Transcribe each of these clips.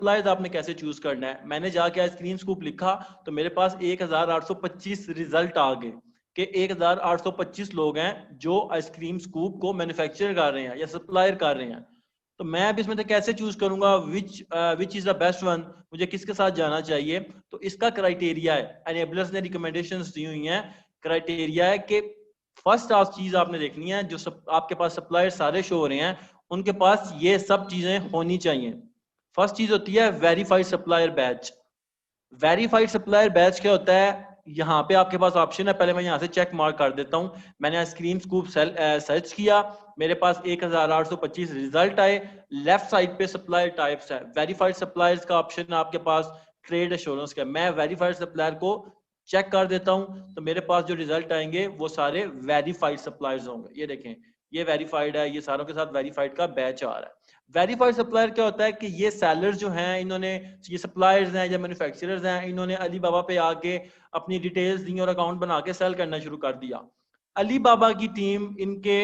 Suppliers आपने कैसे choose करना है। मैंने जाके आइसक्रीम स्कूप लिखा तो मेरे पास 1825 रिजल्ट आ गए कि 1825 लोग हैं जो आइसक्रीम स्कूप को मैन्युफैक्चर कर रहे हैं या सप्लायर कर रहे हैं। तो मैं अब इसमें से कैसे चूज करूंगा which is the best one, मुझे किसके साथ जाना चाहिए। तो इसका क्राइटेरिया है, एनेबलर्स ने रिकमेंडेशंस दी हुई हैं, क्राइटेरिया है कि फर्स्ट आप चीज आपने देखनी है, जो आपके पास सप्लायर सारे शो हो रहे हैं उनके पास ये सब चीजें होनी चाहिए। फर्स्ट चीज होती है verified supplier batch. Verified supplier batch क्या होता है, यहाँ पे आपके पास ऑप्शन है, पहले मैं यहाँ से चेक मार्क कर देता हूँ। मैंने आइसक्रीम स्कूप सर्च किया, मेरे पास 1825 रिजल्ट आए। लेफ्ट साइड पे सप्लायर टाइप्स है, वेरीफाइड सप्लायर्स का ऑप्शन है आपके पास, ट्रेड एश्योरेंस का। मैं वेरीफाइड सप्लायर को चेक कर देता हूँ तो मेरे पास जो रिजल्ट आएंगे वो सारे वेरीफाइड सप्लायर्स होंगे। ये देखें, ये वेरीफाइड है, ये सारों के साथ वेरीफाइड का बैच आ रहा है। वेरीफाइड सप्लायर क्या होता है कि ये सेलर्स जो हैं, इन्होंने, ये सप्लायर्स हैं या मैन्युफैक्चरर्स हैं, इन्होंने अली बाबा पे आके अपनी डिटेल्स दी और अकाउंट बना के सेल करना शुरू कर दिया। अली बाबा की टीम इनके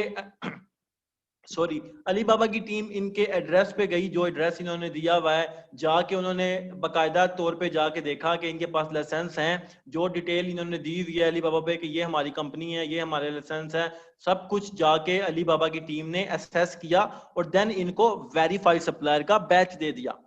अली बाबा की टीम इनके एड्रेस पे गई, जो एड्रेस इन्होंने दिया हुआ है, जाके उन्होंने बाकायदा तौर पे जाके देखा कि इनके पास लाइसेंस हैं, जो डिटेल इन्होंने दी हुई है अली बाबा पे कि ये हमारी कंपनी है, ये हमारे लाइसेंस है, सब कुछ जाके अली बाबा की टीम ने असेस किया और देन इनको वेरीफाइड सप्लायर का बैच दे दिया।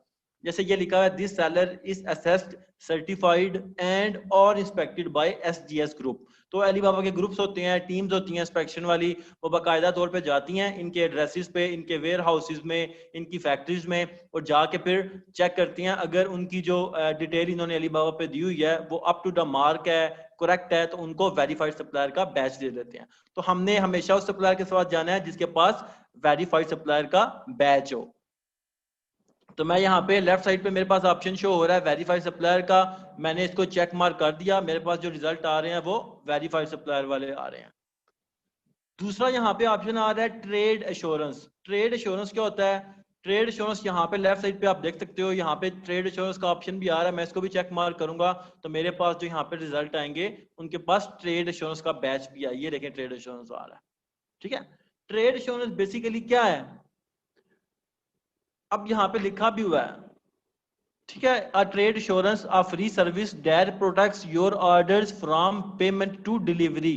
जैसे ये लिखा है, this seller is assessed, certified and और इंस्पेक्टेड बाय SGS ग्रुप। तो अली बाबा के ग्रुप्स होते हैं, टीम्स होती हैं इंस्पेक्शन वाली, वो बाकायदा तौर पे जाती हैं इनके एड्रेसेस पे, इनके वेयर हाउसेज में, इनकी फैक्ट्रीज में, और जाके फिर चेक करती हैं अगर उनकी जो डिटेल इन्होंने अली बाबा पे दी हुई है वो अप टू द मार्क है, करेक्ट है, तो उनको वेरीफाइड सप्लायर का बैच दे देते हैं। तो हमने हमेशा उस सप्लायर के साथ जाना है जिसके पास वेरीफाइड सप्लायर का बैच हो। तो मैं यहाँ पे लेफ्ट साइड पे मेरे पास ऑप्शन शो हो रहा है वेरीफाइड सप्लायर का, मैंने इसको चेक मार्क कर दिया, मेरे पास जो रिजल्ट आ रहे हैं वो वेरीफाइड सप्लायर वाले आ रहे हैं। दूसरा यहाँ पे ऑप्शन आ रहा है ट्रेड एश्योरेंस। ट्रेड एश्योरेंस क्या होता है, ट्रेड एश्योरेंस यहाँ पे लेफ्ट साइड पे आप देख सकते हो, यहाँ पे ट्रेड एश्योरेंस का ऑप्शन भी आ रहा है, मैं इसको भी चेक मार्क करूंगा तो मेरे पास जो यहाँ पे रिजल्ट आएंगे उनके पास ट्रेड एश्योरेंस का बैच भी है। ये देखें ट्रेड एश्योरेंस आ रहा है, ठीक है। ट्रेड एश्योरेंस बेसिकली क्या है, अब यहाँ पे लिखा भी हुआ है, ठीक है, a trade assurance a free service that protects your orders from payment to delivery.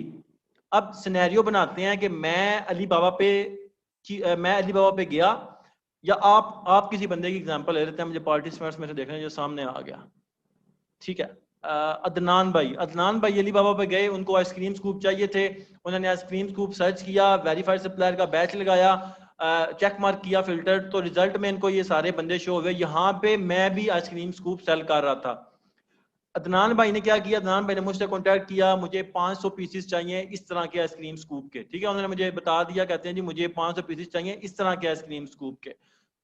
अब सिनेरियो बनाते हैं कि मैं अली बाबा पे गया, या आप किसी बंदे की एग्जांपल ले लेते हैं, मुझे पार्टिसिपेंट्स में से देखने जो सामने आ गया, ठीक है। अदनान भाई अली बाबा पे गए, उनको आइसक्रीम स्कूप चाहिए थे, उन्होंने आइसक्रीम स्कूप सर्च किया, वेरीफाइड सप्लायर का बैच लगाया, चेक मार्क किया फिल्टर, तो रिजल्ट में इनको ये सारे बंदे शो हुए। यहाँ पे मैं भी आइसक्रीम स्कूप सेल कर रहा था। अदनान भाई ने क्या किया, अदनान भाई ने मुझसे कांटेक्ट किया, मुझे 500 पीसेस चाहिए इस तरह के आइसक्रीम स्कूप के, ठीक है। उन्होंने मुझे बता दिया, कहते हैं जी मुझे 500 पीसेस चाहिए इस तरह के आइसक्रीम स्कूप के।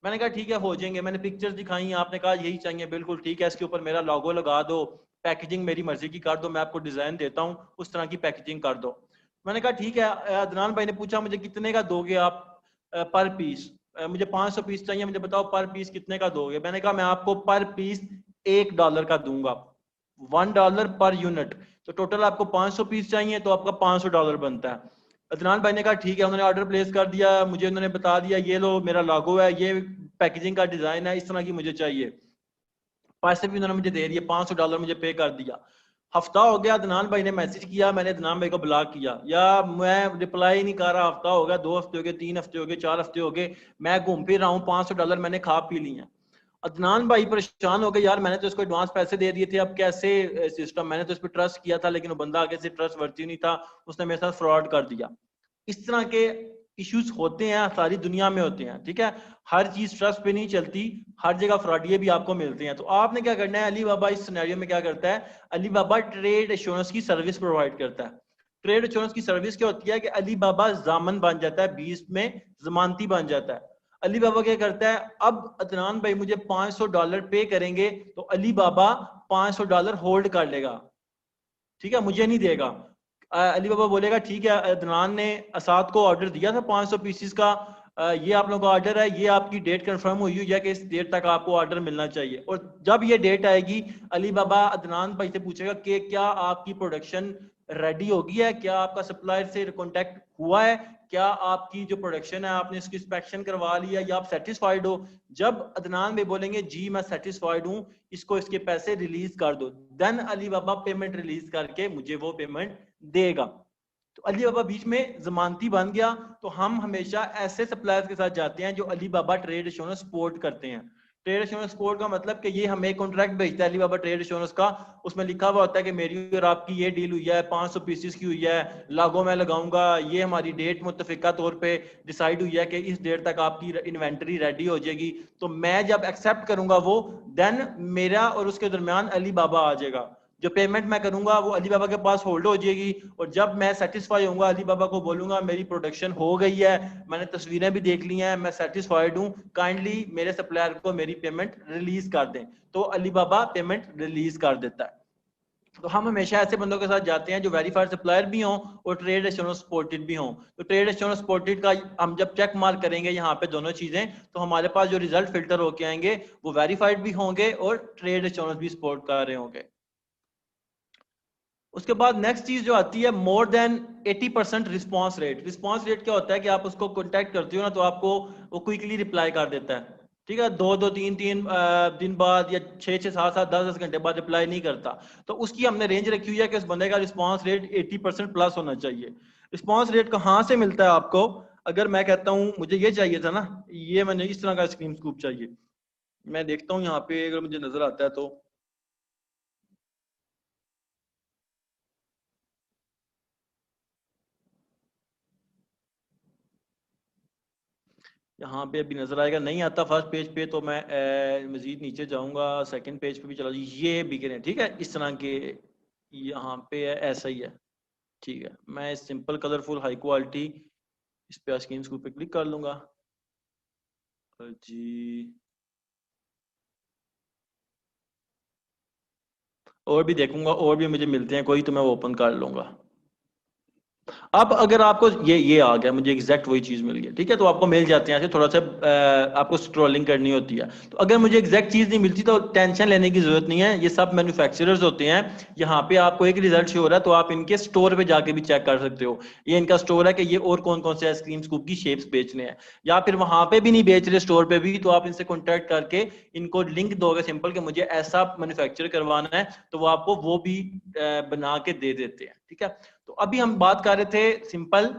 मैंने कहा ठीक है हो जाएंगे, मैंने पिक्चर्स दिखाई, आपने कहा यही चाहिए, बिल्कुल ठीक है, इसके ऊपर मेरा लोगो लगा दो, पैकेजिंग मेरी मर्जी की कर दो, मैं आपको डिजाइन देता हूँ उस तरह की पैकेजिंग कर दो। मैंने कहा ठीक है। अदनान भाई ने पूछा मुझे कितने का दोगे आप पर पीस, मुझे 500 पीस चाहिए, मुझे बताओ पर पीस कितने का दोगे। मैंने कहा मैं आपको पर पीस $1 का दूंगा, $1 पर यूनिट, तो टोटल आपको 500 पीस चाहिए तो आपका $500 बनता है। अदनान भाई ने कहा ठीक है, उन्होंने ऑर्डर प्लेस कर दिया, मुझे उन्होंने बता दिया ये लो मेरा लोगो है, ये पैकेजिंग का डिजाइन है, इस तरह की मुझे चाहिए, पैसे भी उन्होंने मुझे दे दिए, $500 मुझे पे कर दिया। हफ्ता हो गया, अदनान भाई ने मैसेज किया, मैंने अदनान भाई को ब्लॉक किया, या मैं रिप्लाई नहीं कर रहा, हफ्ता हो गया, 2 हफ्ते हो गए, 3 हफ्ते हो गए, 4 हफ्ते हो गए, मैं घूम फिर रहा हूँ, $500 मैंने खा पी लिए हैं। अदनान भाई परेशान हो गए, यार मैंने तो इसको एडवांस पैसे दे दिए थे, अब कैसे सिस्टम, मैंने तो इस पर ट्रस्ट किया था लेकिन वो बंदा आगे से ट्रस्ट वर्ती नहीं था, उसने मेरे साथ फ्रॉड कर दिया। इस तरह के इश्यूज होते हैं, सारी दुनिया में होते हैं, ठीक है। हर चीज ट्रस्ट पे नहीं चलती, हर जगह फ्रॉडिये भी आपको मिलते हैं। तो आपने क्या करना है, अली बाबा इस सिनेरियो में क्या करता है, अली बाबा ट्रेड एश्योरेंस की सर्विस प्रोवाइड करता है। ट्रेड एश्योरेंस की सर्विस क्या होती है कि अली बाबा जामन बन जाता है, बीच में जमानती बन जाता है। अली बाबा क्या करता है, अब अदनान भाई मुझे $500 पे करेंगे तो अली बाबा $500 होल्ड कर लेगा, ठीक है, मुझे नहीं देगा। अली बाबा बोलेगा ठीक है, अदनान ने असाद को ऑर्डर दिया था 500 पीसीस का, ये आप लोगों का ऑर्डर है, ये आपकी डेट कंफर्म हुई है कि इस डेट तक आपको ऑर्डर मिलना चाहिए। और जब ये डेट आएगी अली बाबा अदनान भाई से पूछेगा कि क्या आपकी प्रोडक्शन रेडी होगी है, क्या आपका सप्लायर से कांटेक्ट हुआ है, क्या आपकी जो प्रोडक्शन है आपने इसकी इंस्पेक्शन करवा लिया या आप सेटिस्फाइड हो? जब अदनान में बोलेंगे जी मैं सेटिस्फाइड हूँ, इसको इसके पैसे रिलीज कर दो, देन अली बाबा पेमेंट रिलीज करके मुझे वो पेमेंट देगा। तो अली बाबा बीच में जमानती बन गया। तो हम हमेशा ऐसे सप्लायर्स के साथ जाते हैं जो अली बाबा ट्रेड एश्योरेंस सपोर्ट करते हैं। ट्रेड एश्योरेंस सपोर्ट का मतलब कि ये हमें एक कॉन्ट्रैक्ट भेजता है अली बाबा ट्रेड एश्योरेंस का, उसमें लिखा हुआ होता है कि मेरी और आपकी ये डील हुई है, 500 पीसेस की हुई है, लागो मैं लगाऊंगा, ये हमारी डेट मुत्तफिका तौर पे डिसाइड हुई है कि इस डेट तक आपकी इन्वेंटरी रेडी हो जाएगी। तो मैं जब एक्सेप्ट करूंगा वो, देन मेरा और उसके दरमियान अली बाबा आ जाएगा। जो पेमेंट मैं करूंगा वो अली बाबा के पास होल्ड हो जाएगी, और जब मैं सेटिस्फाई होऊंगा अली बाबा को बोलूंगा मेरी प्रोडक्शन हो गई है, मैंने तस्वीरें भी देख ली हैं, मैं सेटिस्फाइड हूं, काइंडली मेरे सप्लायर को मेरी पेमेंट रिलीज कर दें। तो अली बाबा पेमेंट रिलीज कर देता है। तो हम हमेशा ऐसे बंदों के साथ जाते हैं जो वेरीफाइड सप्लायर भी हों और ट्रेड एश्योरेंस सपोर्टेड भी हों। तो ट्रेड एश्योरेंस सपोर्टेड का हम जब चेक मार्क करेंगे यहाँ पे दोनों चीजें, तो हमारे पास जो रिजल्ट फिल्टर होके आएंगे वो वेरीफाइड भी होंगे और ट्रेड एश्योरेंस भी सपोर्ट कर रहे होंगे। उसके बाद नेक्स्ट चीज जो आती है more than 80% response rate. Response rate क्या होता है कि आप उसको कांटेक्ट करते हो ना तो आपको वो क्विकली रिप्लाई कर देता है, ठीक है, 2-2 3-3 दिन बाद या 6-6 7-7 10-10 घंटे बाद रिप्लाई नहीं करता। तो उसकी हमने रेंज रखी हुई है कि उस बंदे का रिस्पांस रेट 80% प्लस होना चाहिए। रिस्पांस रेट कहाँ से मिलता है आपको? अगर मैं कहता हूँ मुझे ये चाहिए था ना, ये मैंने इस तरह का स्क्रीन स्कूप चाहिए, मैं देखता हूँ यहाँ पे अगर मुझे नजर आता है तो यहाँ पे अभी नजर आएगा, नहीं आता फर्स्ट पेज पे तो मैं मजीद नीचे जाऊंगा, सेकंड पेज पे भी चला, ये बिक रहे हैं, ठीक है, इस तरह के यहाँ पे है, ऐसा ही है, ठीक है। मैं सिंपल कलरफुल हाई क्वालिटी इस पे स्क्रीन स्कूप पे क्लिक कर लूंगा जी, और भी देखूंगा और भी मुझे मिलते हैं कोई तो मैं वो ओपन कर लूंगा। अब अगर आपको ये आ गया, मुझे एग्जैक्ट वही चीज मिल गई, ठीक है, तो आपको मिल जाते हैं ऐसे, थोड़ा सा आपको स्क्रॉलिंग करनी होती है। तो अगर मुझे एग्जैक्ट चीज नहीं मिलती तो टेंशन लेने की जरूरत नहीं है, ये सब मैन्युफैक्चरर्स होते हैं। यहाँ पे आपको एक रिजल्ट शो हो रहा है तो आप इनके स्टोर पे जाके भी चेक कर सकते हो, ये इनका स्टोर है कि ये और कौन कौन से आइसक्रीम स्कूप की शेप्स बेचने हैं। या फिर वहां पे भी नहीं बेच रहे स्टोर पे भी, तो आप इनसे कॉन्टेक्ट करके इनको लिंक दोगे सिंपल कि मुझे ऐसा मैन्युफैक्चर करवाना है, तो वो आपको वो भी बना के दे देते हैं, ठीक है। तो अभी हम बात कर रहे थे simple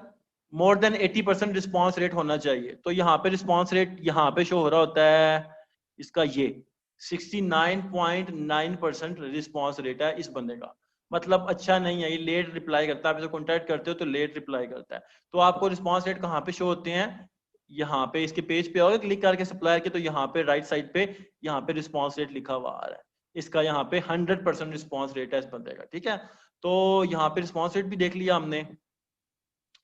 more than 80% response rate होना चाहिए। तो यहाँ पे रिस्पांस रेट यहाँ पे शो हो रहा होता है इसका, ये 69.9% रिस्पांस रेट है इस बंदे का। मतलब अच्छा नहीं है, ये लेट रिप्लाई करता है, आप इसे कॉन्टैक्ट करते हो तो लेट रिप्लाई करता है। तो आपको रिस्पांस रेट कहाँ पे शो होते हैं? यहाँ पे इसके पेज पे आओगे क्लिक करके सप्लायर के, तो यहाँ पे राइट साइड पे यहाँ पे रिस्पांस रेट लिखा हुआ आ रहा है, इसका यहाँ पे 100% रिस्पांस रेट है इस बंदे का, ठीक है। तो यहाँ पे रिस्पांस रेट भी देख लिया हमने,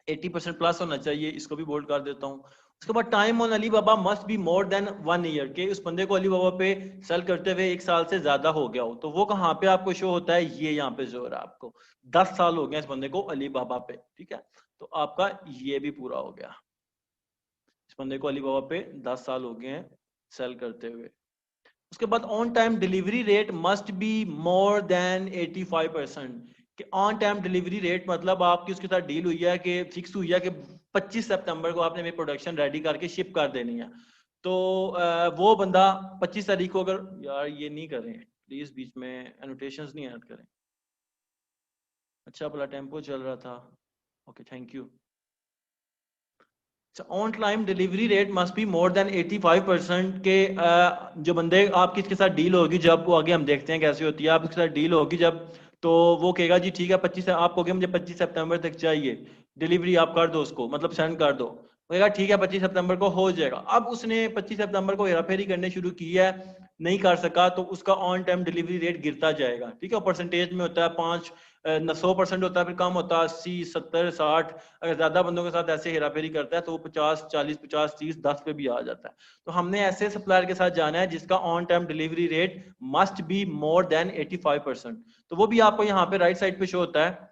80% प्लस होना चाहिए, इसको भी बोल्ड कर देता हूँ। उसके बाद time on Ali Baba must be more than 1 year, के उस बंदे को अली बाबा पे सेल करते हुए 1 साल से ज्यादा हो गया हो। तो वो कहाँ पे आपको शो होता है? ये यहाँ पे शो हो रहा है आपको 10 साल हो गए इस बंदे को अली बाबा पे, ठीक है। तो आपका ये भी पूरा हो गया, इस बंदे को अली बाबा पे 10 साल हो गए हैं सेल करते हुए। उसके बाद on time delivery rate must be more than 85%। कि ऑन टाइम डिलीवरी रेट मतलब आपकी उसके साथ डील हुई है कि फिक्स हुई है कि 25 सितंबर को आपने मेरी प्रोडक्शन रेडी करके शिप कर देनी है। तो वो बंदा 25 तारीख को अगर, यार ये नहीं करें प्लीज, बीच में एनोटेशंस नहीं ऐड करें। अच्छा भला टेम्पो चल रहा था, okay thank you. On time delivery rate must be more than 85% के जो बंदे आपकी इसके साथ डील होगी, जब वो आगे हम देखते हैं कैसे होती है, आप इसके साथ डील होगी जब, तो वो कहेगा जी ठीक है 25, आप कहोगे मुझे 25 सितंबर तक चाहिए डिलीवरी, आप कर दो उसको, मतलब सेंड कर दो, वो कहेगा ठीक है 25 सितंबर को हो जाएगा। अब उसने 25 सितंबर को हेरा फेरी करने शुरू की है, नहीं कर सका, तो उसका ऑन टाइम डिलीवरी रेट गिरता जाएगा, ठीक है। परसेंटेज में होता है 100% होता है, फिर कम होता है 80 70 60। अगर ज्यादा बंदों के साथ ऐसे हेरा फेरी करता है तो वो 50 40 50 30 10 पे भी आ जाता है। तो हमने ऐसे सप्लायर के साथ जाना है जिसका on time delivery rate must be more than 85%। तो वो भी आपको यहाँ पे राइट साइड पे शो होता है।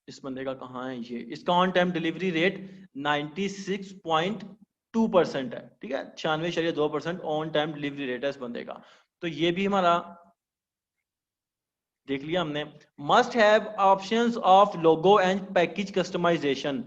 इस बंदे का कहाँ है ये, इसका ऑन टाइम डिलीवरी रेट 96.2% है, ठीक है, 96.2% ऑन टाइम डिलीवरी रेट है इस बंदे का। तो ये भी हमारा देख लिया हमने। Must have options of logo and package customization.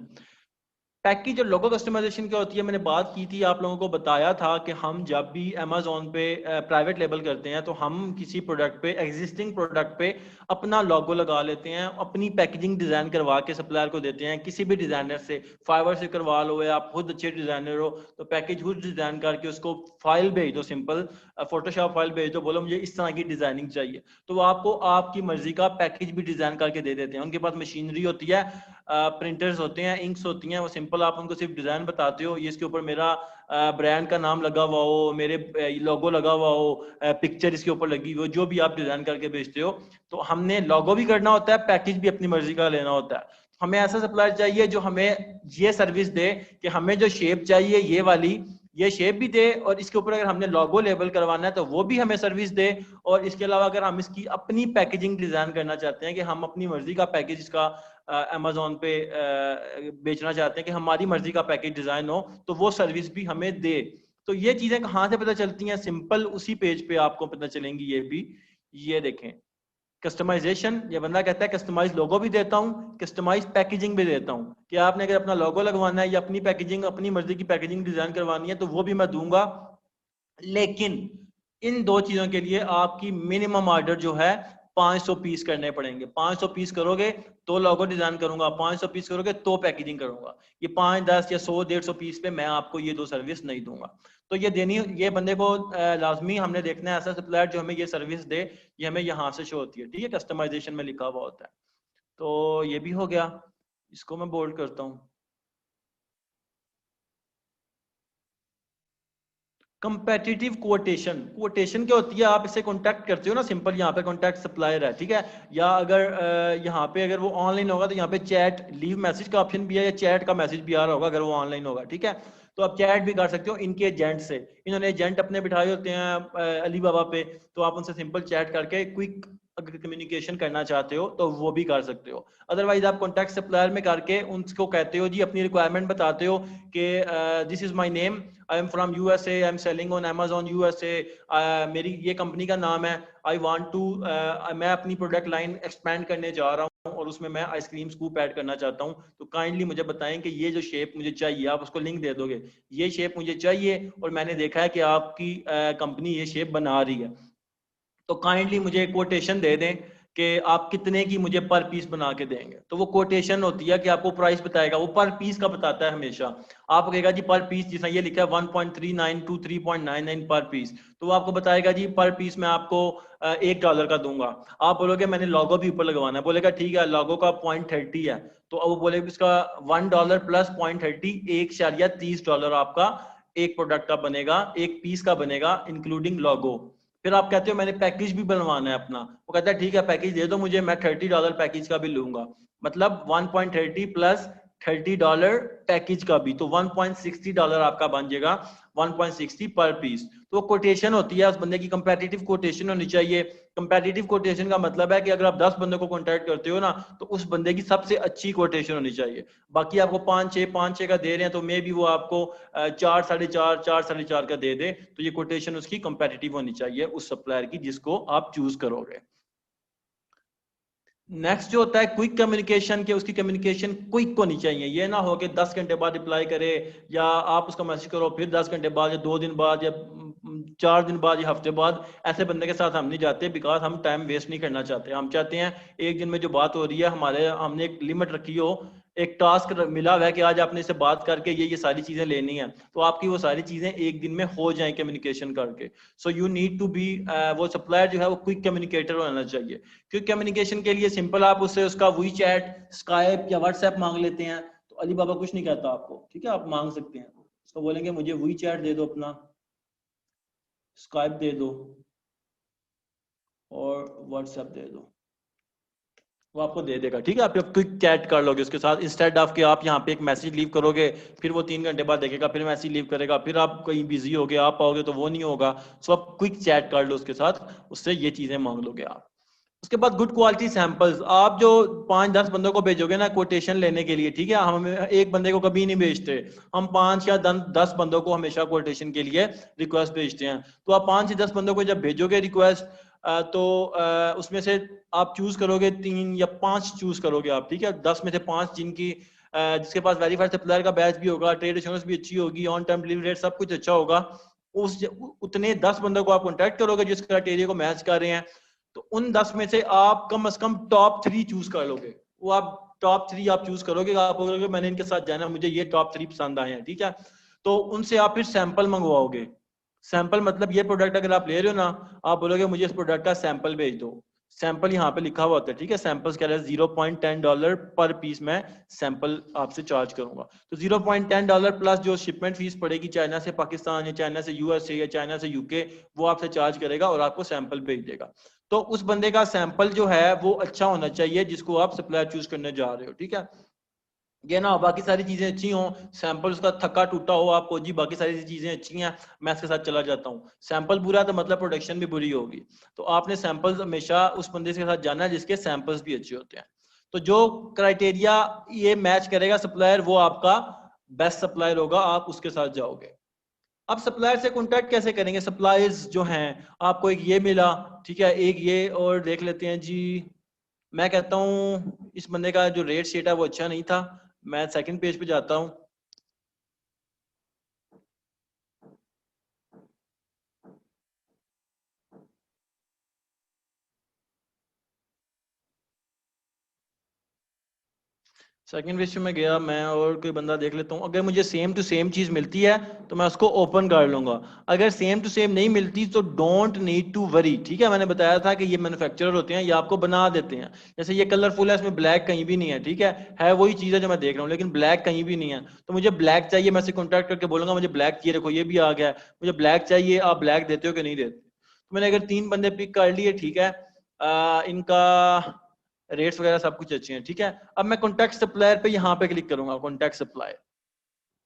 Package और लोगो कस्टमाइजेशन क्या होती है, मैंने बात की थी, आप लोगों को बताया था कि हम जब भी अमेजोन पे प्राइवेट लेबल करते हैं तो हम किसी प्रोडक्ट पे, एग्जिस्टिंग प्रोडक्ट पे अपना लोगो लगा लेते हैं, अपनी पैकेजिंग डिजाइन करवा के सप्लायर को देते हैं, किसी भी डिजाइनर से, फाइवर से करवा लो, या आप खुद अच्छे डिजाइनर हो तो पैकेज खुद डिजाइन करके उसको फाइल भेज दो, सिंपल फोटोशॉप फाइल भेज दो, बोलो मुझे इस तरह की डिजाइनिंग चाहिए, तो वो आपको आपकी मर्जी का पैकेज भी डिजाइन करके दे देते हैं। उनके पास मशीनरी होती है, प्रिंटर्स होते हैं, इंक्स होती हैं, वो सिंपल आप उनको सिर्फ डिजाइन बताते हो, ये इसके ऊपर मेरा ब्रांड का नाम लगा हुआ हो, मेरे लोगो लगा हुआ हो, पिक्चर इसके ऊपर लगी हुई हो, जो भी आप डिजाइन करके भेजते हो। तो हमने लोगो भी करना होता है, पैकेज भी अपनी मर्जी का लेना होता है। हमें ऐसा सप्लायर चाहिए जो हमें ये सर्विस दे कि हमें जो शेप चाहिए ये वाली, ये शेप भी दे, और इसके ऊपर अगर हमने लोगो लेबल करवाना है तो वो भी हमें सर्विस दे, और इसके अलावा अगर हम इसकी अपनी पैकेजिंग डिजाइन करना चाहते हैं कि हम अपनी मर्जी का पैकेज इसका अमेजोन पे बेचना चाहते हैं कि हमारी मर्जी का पैकेज डिजाइन हो, तो वो सर्विस भी हमें दे। तो ये चीजें कहाँ से पता चलती हैं, सिंपल उसी पेज पे आपको पता चलेंगी ये भी। ये देखें, कस्टमाइजेशन, ये बंदा कहता है कस्टमाइज लोगो भी देता हूँ, कस्टमाइज पैकेजिंग भी देता हूँ, कि आपने अगर अपना लोगो लगवाना है या अपनी पैकेजिंग, अपनी मर्जी की पैकेजिंग डिजाइन करवानी है तो वो भी मैं दूंगा। लेकिन इन दो चीजों के लिए आपकी मिनिमम ऑर्डर जो है 500 पीस करने पड़ेंगे। 500 पीस करोगे तो लोगो डिजाइन करूंगा, 500 पीस करोगे तो पैकेजिंग करूंगा। ये 5, 10 या 100, 150 पीस पे मैं आपको ये दो सर्विस नहीं दूंगा। तो ये देनी, ये बंदे को लाजमी हमने देखना है ऐसा सप्लायर जो हमें ये सर्विस दे, ये हमें यहाँ से शो होती है, ठीक है, कस्टमाइजेशन में लिखा हुआ होता है। तो ये भी हो गया, इसको मैं बोल्ड करता हूँ। कंपेटिटिव कोटेशन, कोटेशन क्या होती है, आप इससे कांटेक्ट करते हो ना, सिंपल यहाँ पे कांटेक्ट सप्लायर है, ठीक है, या अगर यहाँ पे अगर वो ऑनलाइन होगा तो यहाँ पे चैट लीव मैसेज का ऑप्शन भी है, या चैट का मैसेज भी आ रहा होगा अगर वो ऑनलाइन होगा, ठीक है। तो आप चैट भी कर सकते हो इनके एजेंट से, इन्होंने एजेंट अपने बिठाए होते हैं अली बाबा पे, तो आप उनसे सिंपल चैट करके क्विक अगर कम्युनिकेशन करना चाहते हो तो वो भी कर सकते हो। अदरवाइज आप कॉन्टैक्ट सप्लायर में करके उनको कहते हो जी, अपनी रिक्वायरमेंट बताते हो कि this is my name, I am from USA, I am selling on Amazon USA, मेरी ये कंपनी का नाम है, आई वांट टू, मैं अपनी प्रोडक्ट लाइन एक्सपेंड करने जा रहा हूँ और उसमें मैं आइसक्रीम स्कूप ऐड करना चाहता हूँ, तो काइंडली मुझे बताएं कि ये जो शेप मुझे चाहिए, आप उसको लिंक दे दोगे, ये शेप मुझे चाहिए और मैंने देखा है कि आपकी कंपनी ये शेप बना रही है, तो काइंडली मुझे कोटेशन दे दें कि आप कितने की मुझे पर पीस बना के देंगे। तो वो कोटेशन होती है कि आपको प्राइस बताएगा, वो पर पीस का बताता है हमेशा। आप कहेगा जी पर पीस, जैसा ये लिखा है 1.39 to 3.99 पर पीस, तो वो आपको बताएगा जी पर पीस मैं आपको $1 का दूंगा। आप बोलोगे मैंने लोगो भी ऊपर लगवाना है, बोलेगा ठीक है लोगो का 0.30 है, तो अब वो बोलेगा इसका $1 प्लस 0.30 $1.30 आपका एक प्रोडक्ट का बनेगा, एक पीस का बनेगा इंक्लूडिंग लोगो। फिर आप कहते हो मैंने पैकेज भी बनवाना है अपना, वो कहता है ठीक है पैकेज दे दो मुझे, मैं $30 पैकेज का भी लूंगा, मतलब 1.30 प्लस $30 पैकेज का भी, तो $1.60 आपका बन जाएगा, 1.60 पर पीस। तो कोटेशन होती है उस बंदे की, कंपेटिटिव कोटेशन होनी चाहिए। कंपेटिटिव कोटेशन का मतलब है कि अगर आप 10 बंदों को कॉन्टैक्ट करते हो ना, तो उस बंदे की सबसे अच्छी कोटेशन होनी चाहिए। बाकी आपको 5-6 का दे रहे हैं तो मे भी वो आपको 4, 4.5, 4, 4.5 का दे दे, तो ये कोटेशन उसकी कंपेटिटिव होनी चाहिए उस सप्लायर की जिसको आप चूज करोगे। नेक्स्ट जो होता है क्विक कम्युनिकेशन, के उसकी कम्युनिकेशन क्विक होनी चाहिए, ये ना हो कि 10 घंटे बाद रिप्लाई करे, या आप उसका मैसेज करो फिर 10 घंटे बाद या 2 दिन बाद या 4 दिन बाद या हफ्ते बाद। ऐसे बंदे के साथ हम नहीं जाते, बिकॉज हम टाइम वेस्ट नहीं करना चाहते। हम चाहते हैं एक दिन में जो बात हो रही है, हमारे हमने एक लिमिट रखी हो, एक टास्क मिला हुआ है कि आज आपने इससे बात करके ये सारी चीजें लेनी है, तो आपकी वो सारी चीजें एक दिन में हो जाएं कम्युनिकेशन करके। So you need to be, वो सप्लायर जो है वो क्विक कम्युनिकेटर होना चाहिए। क्विक कम्युनिकेशन के लिए सिंपल आप उससे उसका वी चैट, स्काइप या व्हाट्सएप मांग लेते हैं, तो अली बाबा कुछ नहीं कहता आपको, ठीक है, आप मांग सकते हैं। उसको बोलेंगे मुझे वी चैट दे दो, अपना स्काइप दे दो और व्हाट्सएप दे दो, वो आपको दे देगा, ठीक है। आप क्विक चैट कर लोगे उसके साथ, इंस्टेड ऑफ कि आप यहाँ पे एक मैसेज लीव करोगे, फिर वो 3 घंटे बाद देखेगा, फिर मैसेज लीव करेगा, फिर आप कहीं बिजी हो गए आप आओगे तो वो नहीं होगा। सो आप क्विक चैट कर लो उसके साथ, उससे ये चीजें मांग लोगे आप। उसके बाद गुड क्वालिटी सैंपल्स, आप जो 5-10 बंदों को भेजोगे ना कोटेशन लेने के लिए, ठीक है, हम एक बंदे को कभी नहीं भेजते, हम 5 या 10 बंदों को हमेशा कोटेशन के लिए रिक्वेस्ट भेजते हैं। तो आप 5 से 10 बंदों को जब भेजोगे रिक्वेस्ट, तो उसमें से आप चूज करोगे 3 या 5 चूज करोगे आप, ठीक है, 10 में से 5 जिनकी जिसके पास वेरीफाइड सप्लायर का बैच भी होगा, ट्रेड एश्योरेंस भी अच्छी होगी, ऑन टाइम डिलीवरी रेट सब कुछ अच्छा होगा, उस उतने 10 बंदों को आप कॉन्टैक्ट करोगे जिस क्राइटेरिया को मैच कर रहे हैं, तो उन 10 में से आप कम से कम टॉप 3 चूज कर लोगे। वो आप टॉप 3 आप चूज करोगे, आप बोलोगे मैंने इनके साथ जाना, मुझे ये टॉप 3 पसंद आए हैं, ठीक है। तो उनसे आप फिर सैंपल मंगवाओगे। सैंपल मतलब ये प्रोडक्ट अगर आप ले रहे हो ना, आप बोलोगे मुझे इस प्रोडक्ट का सैंपल भेज दो। सैंपल यहाँ पे लिखा हुआ होता है, ठीक है। सैंपल्स कह रहे हैं $0.10 पर पीस में सैंपल आपसे चार्ज करूंगा। तो $0.10 प्लस जो शिपमेंट फीस पड़ेगी चाइना से पाकिस्तान या चाइना से यूएसए या चाइना से यूके, वो आपसे चार्ज करेगा और आपको सैंपल भेज देगा। तो उस बंदे का सैंपल जो है वो अच्छा होना चाहिए जिसको आप सप्लायर चूज करने जा रहे हो, ठीक है। ये ना हो बाकी सारी चीजें अच्छी हों, सैंपल उसका थका टूटा हो आपको जी, बाकी सारी चीजें अच्छी हैं, मैं इसके साथ चला जाता हूँ। सैंपल बुरा तो मतलब प्रोडक्शन भी बुरी होगी। तो आपने सैंपल्स हमेशा उस बंदे के साथ जाना है जिसके सैंपल्स भी अच्छे होते हैं। तो जो क्राइटेरिया ये मैच करेगा सप्लायर, वो आपका बेस्ट सप्लायर होगा, आप उसके साथ जाओगे। अब सप्लायर से कॉन्टैक्ट कैसे करेंगे? सप्लायर्स जो हैं, आपको एक ये मिला, ठीक है, एक ये और देख लेते हैं जी। मैं कहता हूँ इस बंदे का जो रेट शीट है वो अच्छा नहीं था, मैं सेकंड पेज पे जाता हूँ। सेकंड पेज पे मैं गया, मैं और कोई बंदा देख लेता हूँ। अगर मुझे सेम टू सेम चीज मिलती है तो मैं उसको ओपन कर लूंगा। अगर सेम टू सेम नहीं मिलती तो डोंट नीड टू वरी, ठीक है। मैंने बताया था कि ये मैन्युफैक्चरर होते हैं, ये आपको बना देते हैं। जैसे ये कलरफुल है, इसमें ब्लैक कहीं भी नहीं है, ठीक है वही चीज है जो मैं देख रहा हूँ, लेकिन ब्लैक कहीं भी नहीं है। तो मुझे ब्लैक चाहिए, मैं से कॉन्टैक्ट करके बोलूंगा मुझे ब्लैक चाहिए, देखो ये भी आ गया है, मुझे ब्लैक चाहिए, आप ब्लैक देते हो कि नहीं देते। तो मैंने अगर 3 बंदे पिक कर लिए, ठीक है, इनका रेट्स वगैरह सब कुछ अच्छे हैं, ठीक है। अब मैं कॉन्टैक्ट सप्लायर पे यहाँ पे क्लिक करूंगा, कॉन्टैक्ट सप्लायर,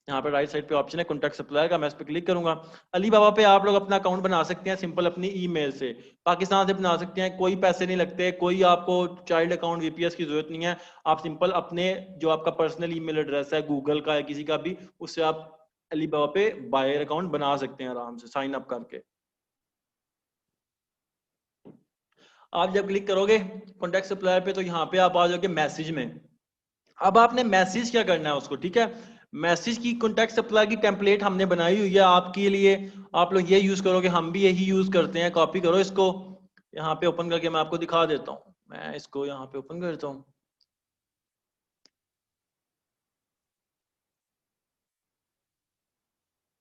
यहाँ पे राइट साइड पे ऑप्शन है कॉन्टैक्ट सप्लायर का, मैं इस पे क्लिक करूंगा। अली बाबा पे आप लोग अपना अकाउंट बना सकते हैं सिंपल अपनी ईमेल से, पाकिस्तान से बना सकते हैं, कोई पैसे नहीं लगते, कोई आपको चाइल्ड अकाउंट वीपीएस की जरूरत नहीं है। आप सिंपल अपने जो आपका पर्सनल ईमेल एड्रेस है गूगल का या किसी का भी, उससे आप अली बाबा पे बायर अकाउंट बना सकते हैं आराम से साइन अप करके। आप जब क्लिक करोगे कॉन्टैक्ट सप्लायर पे तो यहाँ पे आप आ जाओगे मैसेज में। अब आपने मैसेज क्या करना है उसको, ठीक है। मैसेज की कॉन्टैक्ट सप्लाई की टेम्पलेट हमने बनाई हुई है आपके लिए, आप लोग ये यूज करोगे, हम भी यही यूज करते हैं। कॉपी करो इसको, यहाँ पे ओपन करके मैं आपको दिखा देता हूँ। मैं इसको यहाँ पे ओपन करता हूँ।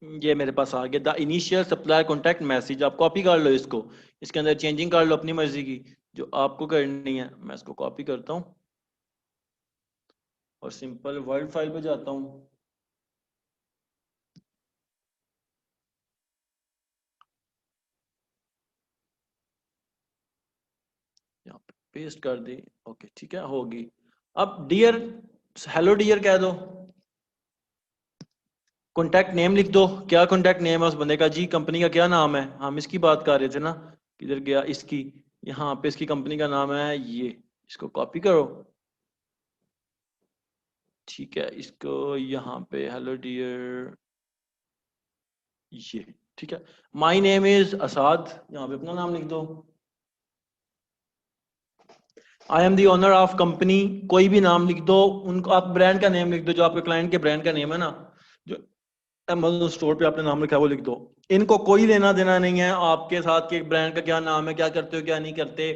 ये मेरे पास आ गया, the initial supplier contact message. आप कॉपी कर लो इसको, इसके अंदर चेंजिंग कर लो अपनी मर्जी की जो आपको करनी है। मैं इसको कॉपी करता हूँ और सिंपल वर्ड फाइल पे जाता हूँ। यहाँ पे पेस्ट कर दी, ओके ठीक है, होगी। अब डियर, हेलो डियर कह दो, कॉन्टैक्ट नेम लिख दो। क्या कॉन्टैक्ट नेम है उस बंदे का जी, कंपनी का क्या नाम है, हम इसकी बात कर रहे थे ना, किधर गया इसकी, यहाँ पे इसकी कंपनी का नाम है ये, इसको कॉपी करो, ठीक है। इसको यहाँ पे हेलो डियर, ये ठीक है। माई नेम इज असाद, यहाँ पे अपना नाम लिख दो। I am the owner of company, कोई भी नाम लिख दो उनको, आप ब्रांड का नेम लिख दो जो आपके क्लाइंट के ब्रांड का नेम है ना, जो अमेज़न स्टोर पे आपने नाम लिखा है वो लिख दो। इनको कोई लेना देना नहीं है आपके साथ कि ब्रांड का क्या नाम है, क्या करते हो क्या नहीं करते।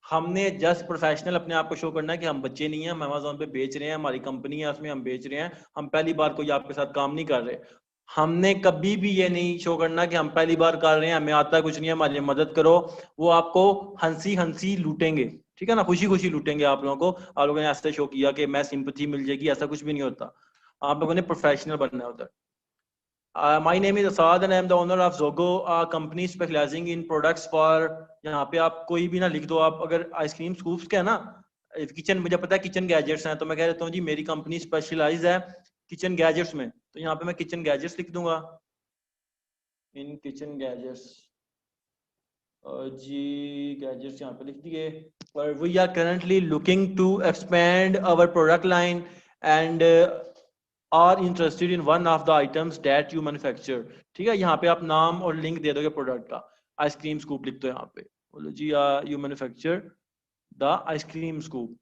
हमने जस्ट प्रोफेशनल अपने आप को शो करना है कि हम बच्चे नहीं हैं, हम अमेज़न पे बेच रहे हैं, हमारी कंपनी है उसमें हम बेच रहे हैं, हम पहली बार कोई आपके साथ काम नहीं कर रहे। हमने कभी भी ये नहीं शो करना कि हम पहली बार कर रहे हैं, हमें आता कुछ नहीं है, हमारी मदद करो। वो आपको हंसी हंसी लूटेंगे, ठीक है ना, खुशी खुशी लूटेंगे आप लोगों को। आप लोगों ने ऐसे शो किया कि मैं सिंपथी मिल जाएगी, ऐसा कुछ भी नहीं होता। आप लोगों ने प्रोफेशनल बनना है उधर। My name is Asad and I am the owner of Zogo, a company specializing in products for, यहाँ पे आप कोई भी ना लिख दो। आप अगर आइसक्रीम स्कूप्स के है ना, किचन, मुझे पता है किचन गैजेट्स हैं, तो मैं कह देता हूँ जी मेरी कंपनी स्पेशलाइज है किचन गैजेट्स में, तो यहाँ पे मैं किचन गैजेट्स लिख दूंगा, इन किचन गैजेट्स जी, गैजेट्स यहाँ पे लिख दिए। और we are currently looking to expand our product line and are interested in one of the items that you manufacture, ठीक है। यहाँ पे आप नाम और लिंक दे दोगे प्रोडक्ट का। आइसक्रीम स्कूप लिख दो यहाँ पे, बोलो जी you manufacture the ice cream scoop.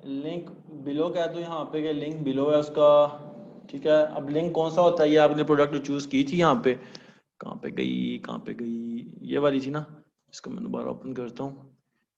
Link below कह दो यहाँ पे, कि लिंक बिलो है उसका, ठीक है। अब लिंक कौन सा होता है, ये आपने प्रोडक्ट चूज की थी यहाँ पे, कहाँ पे गई, ये वाली थी ना। इसको मैं दोबारा ओपन करता हूँ,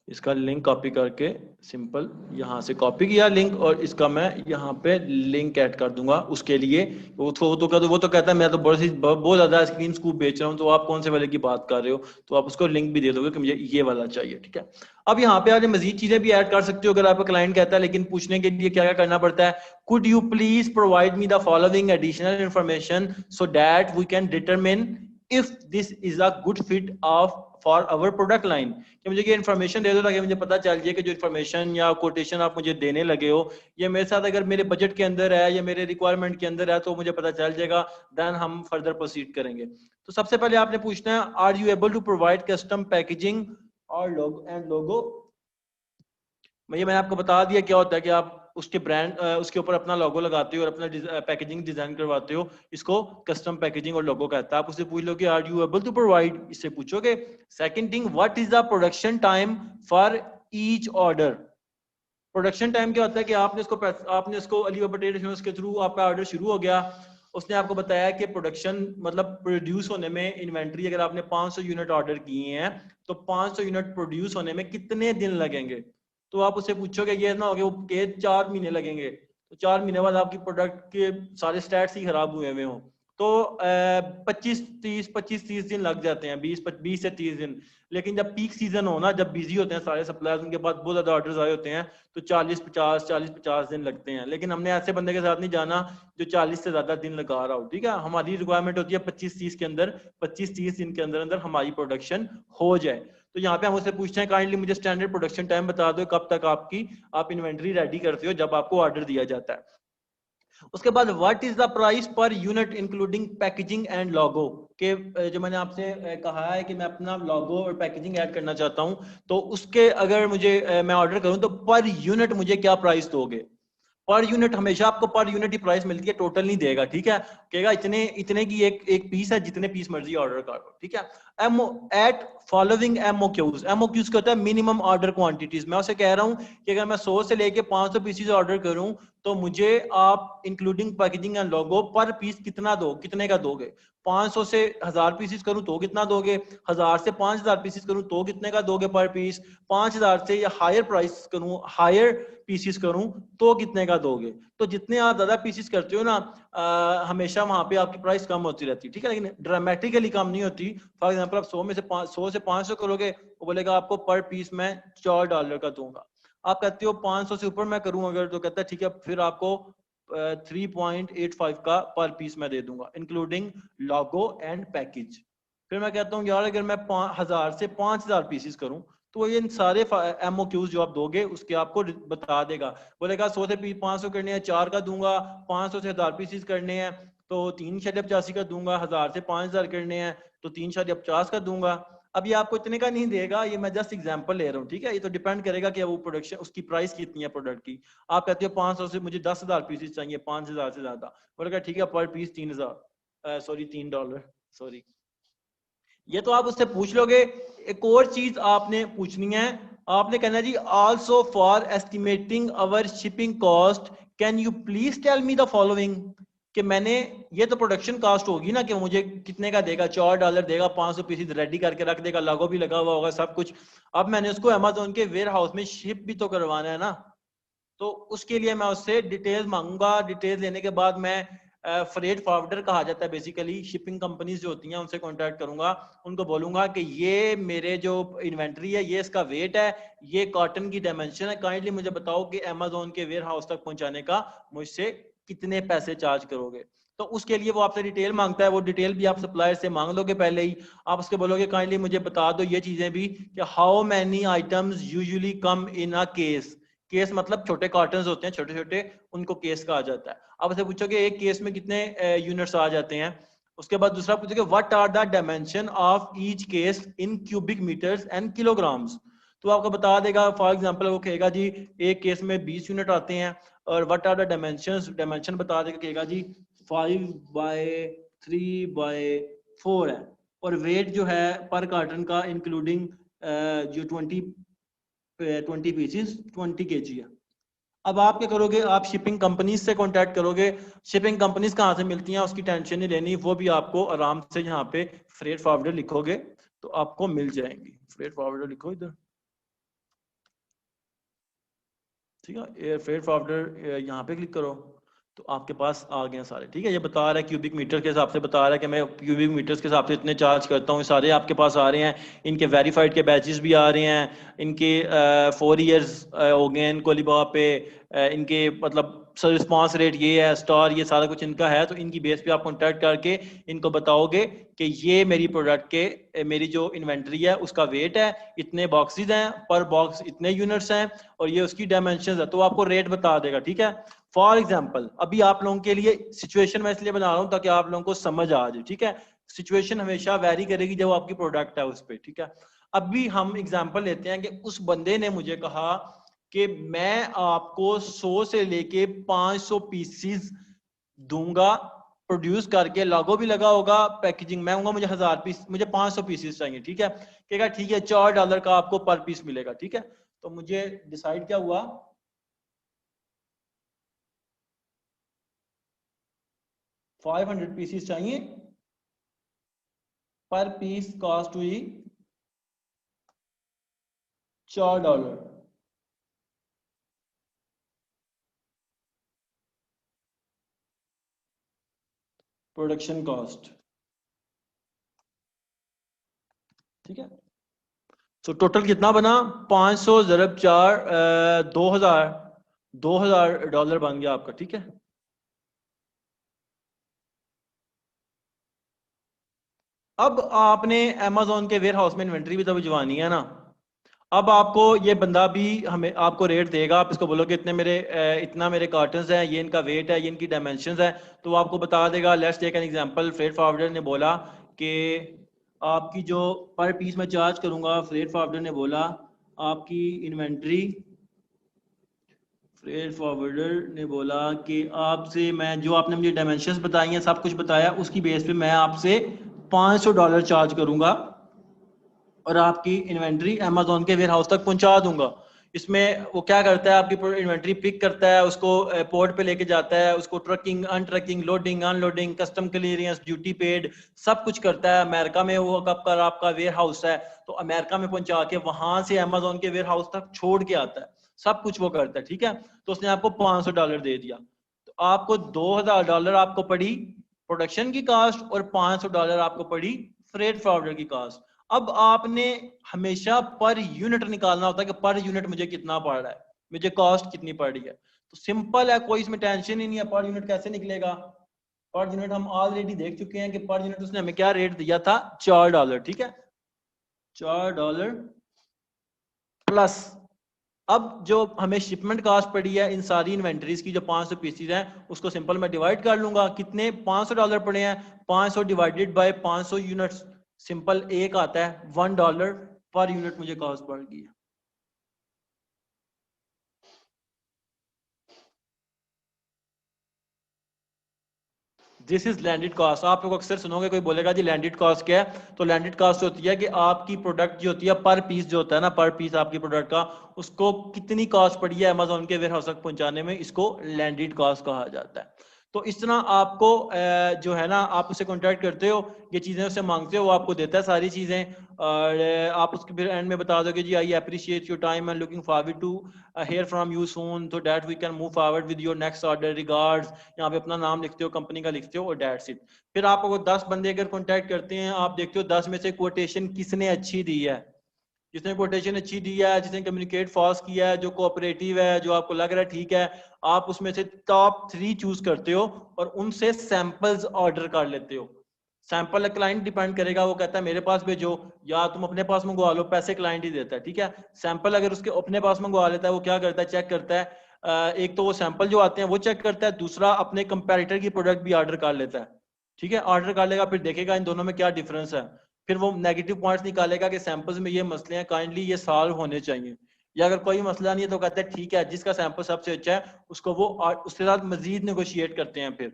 इसका लिंक कॉपी करके सिंपल यहाँ से कॉपी किया लिंक, और इसका मैं यहाँ पे लिंक ऐड कर दूंगा उसके लिए। वो तो कहता है मैं तो बहुत ज्यादा स्क्रीन स्कूप बेच रहा हूँ, तो आप कौन से वाले की बात कर रहे हो, तो आप उसको लिंक भी दे दोगे कि मुझे ये वाला चाहिए, ठीक है। अब यहाँ पे आप मजीद चीजें भी ऐड कर सकते हो अगर आपका क्लाइंट कहता है, लेकिन पूछने के लिए क्या क्या करना पड़ता है, could you please provide me the following additional information so that we can determine if this is a good fit of for our product line, कि मुझे ये इन्फॉर्मेशन दे दो ताकि मुझे पता चल जाए कि जो इन्फॉर्मेशन या कोटेशन आप मुझे देने लगे हो ये मेरे साथ अगर मेरे बजट के अंदर है या मेरे रिक्वायरमेंट के अंदर है, तो मुझे पता चल जाएगा, देन हम फर्दर प्रोसीड करेंगे। तो सबसे पहले आपने पूछना है, are you able to provide custom packaging और लोगो। मैंने आपको बता दिया क्या होता है कि आप उसके ब्रांड उसके ऊपर अपना लोगो लगाते हो और अपना पैकेजिंग डिजाइन करवाते हो, इसको कस्टम पैकेजिंग और लोगो कहता है। आप उससे पूछ लो कि are you able to provide, इससे पूछोगे। Second thing, what is the production time for each order. Production time क्या होता है कि आपने इसको अली पटेल के थ्रू आपका ऑर्डर शुरू हो गया, उसने आपको बताया कि प्रोडक्शन मतलब प्रोड्यूस होने में, इन्वेंट्री अगर आपने 500 यूनिट ऑर्डर किए हैं तो 500 यूनिट प्रोड्यूस होने में कितने दिन लगेंगे। तो आप उससे पूछोगे ये ना हो कि वो 4 महीने लगेंगे, तो 4 महीने बाद आपकी प्रोडक्ट के सारे स्टैट्स ही खराब हुए हुए हों, तो 25-30 दिन लग जाते हैं, 20 से 30 दिन। लेकिन जब पीक सीजन हो ना, जब बिजी होते हैं सारे सप्लायर्स, उनके पास बहुत ज्यादा ऑर्डर्स आए होते हैं, तो 40-50 दिन लगते हैं। लेकिन हमने ऐसे बंदे के साथ नहीं जाना जो 40 से ज्यादा दिन लगा रहा हो, ठीक है। हमारी रिक्वायरमेंट होती है 25-30 के अंदर, 25-30 दिन के अंदर अंदर हमारी प्रोडक्शन हो जाए। तो यहाँ पे हम उससे पूछते हैं, काइंडली मुझे स्टैंडर्ड प्रोडक्शन टाइम बता दो, कब तक आप इन्वेंट्री रेडी करते हो जब आपको ऑर्डर दिया जाता है। उसके बाद what is the price per unit including packaging and logo, के जो मैंने आपसे कहा है कि मैं अपना लोगो और पैकेजिंग ऐड करना चाहता हूं, तो उसके अगर मुझे मैं ऑर्डर करूं तो पर यूनिट मुझे क्या प्राइस दोगे। पर यूनिट हमेशा आपको पर यूनिट ही प्राइस मिलती है, टोटल नहीं देगा, ठीक है। कहेगा इतने इतने की एक पीस है, जितने पीस मर्जी ऑर्डर कर लो, ठीक है। एमओ एट फॉलोइंग एमओक्यूज, एमओक्यूज क्या होता है, मिनिमम ऑर्डर क्वांटिटीज। मैं उसे कह रहा हूं कि अगर मैं 100 से लेके 500 पीसेज ऑर्डर करूं तो मुझे आप इंक्लूडिंग पैकेजिंग एंड लोगो पर पीस कितना दो, कितने का दोगे। 500 से 1000 पीसेस करूं तो कितना दोगे, 1000 से 5000 पीसेस करूं तो कितने का दोगे पर पीस, 5000 से या हायर प्राइस करूं, हायर पीसेस करूं तो कितने का दोगे। तो जितने आप ज्यादा पीसेस करते हो ना, हमेशा वहां पे आपकी प्राइस कम होती रहती है, ठीक है, लेकिन ड्रामेटिकली कम नहीं होती। फॉर एग्जांपल आप 100 से 500 करोगे, वो बोलेगा आपको पर पीस मैं $4 का दूंगा। आप कहते हो 500 से ऊपर मैं करूं अगर, तो कहता है ठीक है, फिर आपको 3.85 का पर पीस मैं दे दूंगा इंक्लूडिंग लोगो एंड पैकेज। फिर मैं कहता हूँ यार अगर मैं 1000 से 5000 पीसेस करूं, तो ये सारे एमओक्यूज जो आप दोगे उसके आपको बता देगा। बोलेगा 100 से 500 करने हैं 4 का दूंगा, 500 से 1000 पीसेस करने हैं तो 3.85 का दूंगा, 1000 से 5000 करने हैं तो 3.50 का दूंगा। अब ये आपको इतने का नहीं देगा, ये मैं जस्ट एग्जांपल ले रहा हूँ, ठीक है। ये तो डिपेंड करेगा कि वो प्रोडक्शन उसकी प्राइस कितनी है प्रोडक्ट की। आप कहते हो 500 से मुझे 10,000 पीसेस चाहिए, 5000 से ज्यादा, बोलेगा ठीक है पर पीस 3000 सॉरी $3 सॉरी। ये तो आप उससे पूछ लोगे। एक और चीज आपने पूछनी है, आपने कहना जी also for estimating our shipping cost can you please tell me the following, कि मैंने, ये तो प्रोडक्शन कॉस्ट होगी ना कि मुझे कितने का देगा, $4 देगा, 500 पीसेस रेडी करके रख देगा, लोगो भी लगा हुआ होगा सब कुछ। अब मैंने उसको अमेज़न के वेयर हाउस में शिप भी तो करवाना है ना, तो उसके लिए मैं उससे डिटेल मांगूंगा। डिटेल लेने के बाद मैं फ्रेट फॉरवर्डर कहा जाता है बेसिकली, शिपिंग कंपनीज जो होती हैं उनसे कांटेक्ट करूंगा, उनको बोलूंगा कि ये मेरे जो इन्वेंट्री है ये इसका वेट है, ये कॉटन की डायमेंशन है, काइंडली मुझे बताओ कि अमेज़न के वेयर हाउस तक पहुंचाने का मुझसे कितने पैसे चार्ज करोगे। तो उसके लिए वो आपसे डिटेल मांगता है, वो डिटेल भी आप सप्लायर से मांग लोगे पहले ही। आप उसके बोलोगे काइंडली मुझे बता दो ये चीजें भी, कि how many items usually come in a case. Case मतलब छोटे कार्टन्स होते हैं छोटे छोटे, उनको केस कहा जाता है। आप उसे पूछोगे एक केस में कितने यूनिट्स आ जाते हैं। उसके बाद दूसरा पूछोगे what are the dimension of each case in cubic metres and kilograms. तो आपको बता देगा, फॉर एग्जांपल वो कहेगा जी एक केस में 20 यूनिट आते हैं, और what are the dimensions, dimension बता देगा, कहेगा जी 5/3/4 है, और वेट जो है पर कार्टन का इंक्लूडिंग जो 20 पीसेस 20 kg है। अब आप क्या करोगे, आप शिपिंग कंपनीज से कांटेक्ट करोगे। शिपिंग कंपनीज कहाँ से मिलती हैं उसकी टेंशन नहीं लेनी, वो भी आपको आराम से यहाँ पे फ्रेट फॉरवर्डर लिखोगे तो आपको मिल जाएंगी। फ्रेट फॉरवर्डर लिखो इधर, ठीक है, एयर फ्रेट फॉरवर्डर यहाँ पे क्लिक करो तो आपके पास आ गए सारे। ठीक है, ये बता रहा है क्यूबिक मीटर के हिसाब से बता रहा है कि मैं क्यूबिक मीटर्स के हिसाब से इतने चार्ज करता हूँ, सारे आपके पास आ रहे हैं। इनके वेरीफाइड के बैचेस भी आ रहे हैं, इनके 4 ईयर्स हो गए इनको लिबा पे, इनके मतलब रिस्पांस रेट ये है, स्टार, ये सारा कुछ इनका है। तो इनकी बेस पे आप कॉन्टैक्ट करके इनको बताओगे कि ये मेरी प्रोडक्ट के मेरी जो इन्वेंट्री है उसका वेट है, इतने बॉक्सेस हैं, पर बॉक्स इतने यूनिट्स हैं और ये उसकी डायमेंशन है, तो आपको रेट बता देगा। ठीक है, फॉर एग्जाम्पल अभी आप लोगों के लिए सिचुएशन मैं इसलिए बना रहा हूँ ताकि आप लोगों को समझ आ जाए। ठीक है, सिचुएशन हमेशा वेरी करेगी जब आपकी प्रोडक्ट है उस पर। ठीक है, अभी हम एग्जाम्पल लेते हैं कि उस बंदे ने मुझे कहा कि मैं आपको 100 से लेके 500 पीसीज दूंगा, प्रोड्यूस करके, लागो भी लगा होगा, पैकेजिंग मैं होगा, मुझे 1000 पीस, मुझे 500 पीसेस चाहिए। ठीक है, कहेगा ठीक है $4 का आपको पर पीस मिलेगा। ठीक है, तो मुझे डिसाइड क्या हुआ, 500 पीसेस चाहिए, पर पीस कॉस्ट हुई $4। प्रोडक्शन कॉस्ट, ठीक है, तो टोटल कितना बना, 500 ज़रब 4, 2000 $2000 बन गया आपका। ठीक है, अब आपने अमेजोन के वेयर हाउस में इन्वेंट्री भी तो भिजवानी है ना। अब आपको ये बंदा भी हमें आपको रेट देगा, आप इसको बोलोगे इतने मेरे इतना मेरे कार्टन्स हैं, ये इनका वेट है, ये इनकी डायमेंशंस है, तो वो आपको बता देगा। Let's take an example, freight forwarder ने बोला कि आपकी जो पर पीस मैं चार्ज करूंगा, फ्रेट फॉरवर्डर ने बोला आपकी इन्वेंट्री, फ्रेट फॉरवर्डर ने बोला कि आपसे मैं जो आपने मुझे डायमेंशंस बताई हैं, सब कुछ बताया, उसकी बेस पे मैं आपसे $500 चार्ज करूंगा और आपकी इन्वेंट्री अमेजोन के वेयर हाउस तक पहुंचा दूंगा। इसमें वो क्या करता है, आपकी इन्वेंट्री पिक करता है, उसको पोर्ट पे लेके जाता है, उसको trucking, untrucking, loading, unloading, custom clearance, duty paid, सब कुछ करता है। अमेरिका में वो आपका वेयर हाउस है, तो अमेरिका में पहुंचा के वहां से अमेजोन के वेयर हाउस तक छोड़ के आता है, सब कुछ वो करता है। ठीक है, तो उसने आपको $500 दे दिया, तो आपको $2000 आपको पड़ी प्रोडक्शन की कास्ट और $500 आपको पड़ी फ्रेट फॉरवर्डर की कास्ट। अब आपने हमेशा पर यूनिट निकालना होता है कि पर यूनिट मुझे कितना पड़ रहा है, मुझे कॉस्ट कितनी पड़ रही है। तो सिंपल है, कोई इसमें टेंशन ही नहीं है। पर यूनिट कैसे निकलेगा, पर यूनिट हम ऑलरेडी देख चुके हैं कि पर यूनिट उसने हमें क्या रेट दिया था, $4। ठीक है, $4 प्लस अब जो हमें शिपमेंट कास्ट पड़ी है इन सारी इन्वेंटरीज की, जो 500 पीसीज हैं, उसको सिंपल मैं डिवाइड कर लूंगा। कितने $500 पड़े हैं, 500 डिवाइडेड बाय 500 यूनिट्स, सिंपल एक आता है $1 पर यूनिट मुझे कॉस्ट पड़ गई है। This is landed cost. आप लोग अक्सर सुनोगे कोई बोलेगा जी लैंडेड कॉस्ट क्या है, तो लैंडेड कॉस्ट होती है कि आपकी प्रोडक्ट जो होती है पर पीस जो होता है ना, पर पीस आपकी प्रोडक्ट का, उसको कितनी कॉस्ट पड़ी है अमेजोन के वेयर हाउस तक पहुंचाने में, इसको लैंडेड कॉस्ट कहा जाता है। तो इस तरह आपको जो है ना, आप उससे कॉन्टैक्ट करते हो, ये चीज़ें उससे मांगते हो, वो आपको देता है सारी चीज़ें, और आप उसके फिर एंड में बता दोगे जी I appreciate your time and looking forward to hear from you soon so that we can move forward with your next order, regards, यहाँ पे अपना नाम लिखते हो, कंपनी का लिखते हो और दैट्स इट। फिर आपको 10 बंदे अगर कॉन्टैक्ट करते हैं, आप देखते हो 10 में से कोटेशन किसने अच्छी दी है, जिसने कोटेशन अच्छी दी है, जिसने कम्युनिकेट फास्ट किया है, जो कोऑपरेटिव है, जो आपको लग रहा है ठीक है, आप उसमें से टॉप 3 चूज करते हो और उनसे सैंपल्स ऑर्डर कर लेते हो। सैंपल क्लाइंट डिपेंड करेगा, वो कहता है मेरे पास भेजो या तुम अपने पास मंगवा लो, पैसे क्लाइंट ही देता है। ठीक है, सैंपल अगर उसके अपने पास मंगवा लेता है, वो क्या करता है, चेक करता है, एक तो वो सैंपल जो आते हैं वो चेक करता है, दूसरा अपने कंपैरेटर की प्रोडक्ट भी ऑर्डर कर लेता है। ठीक है, ऑर्डर कर लेगा, फिर देखेगा इन दोनों में क्या डिफरेंस है, फिर वो नेगेटिव पॉइंट्स निकालेगा कि सैंपल्स में ये मसले हैं, काइंडली ये सॉल्व होने चाहिए। या अगर कोई मसला नहीं है तो कहता है ठीक है, जिसका सैंपल सबसे अच्छा है उसको वो उसके साथ मजीद नेगोशिएट करते हैं फिर।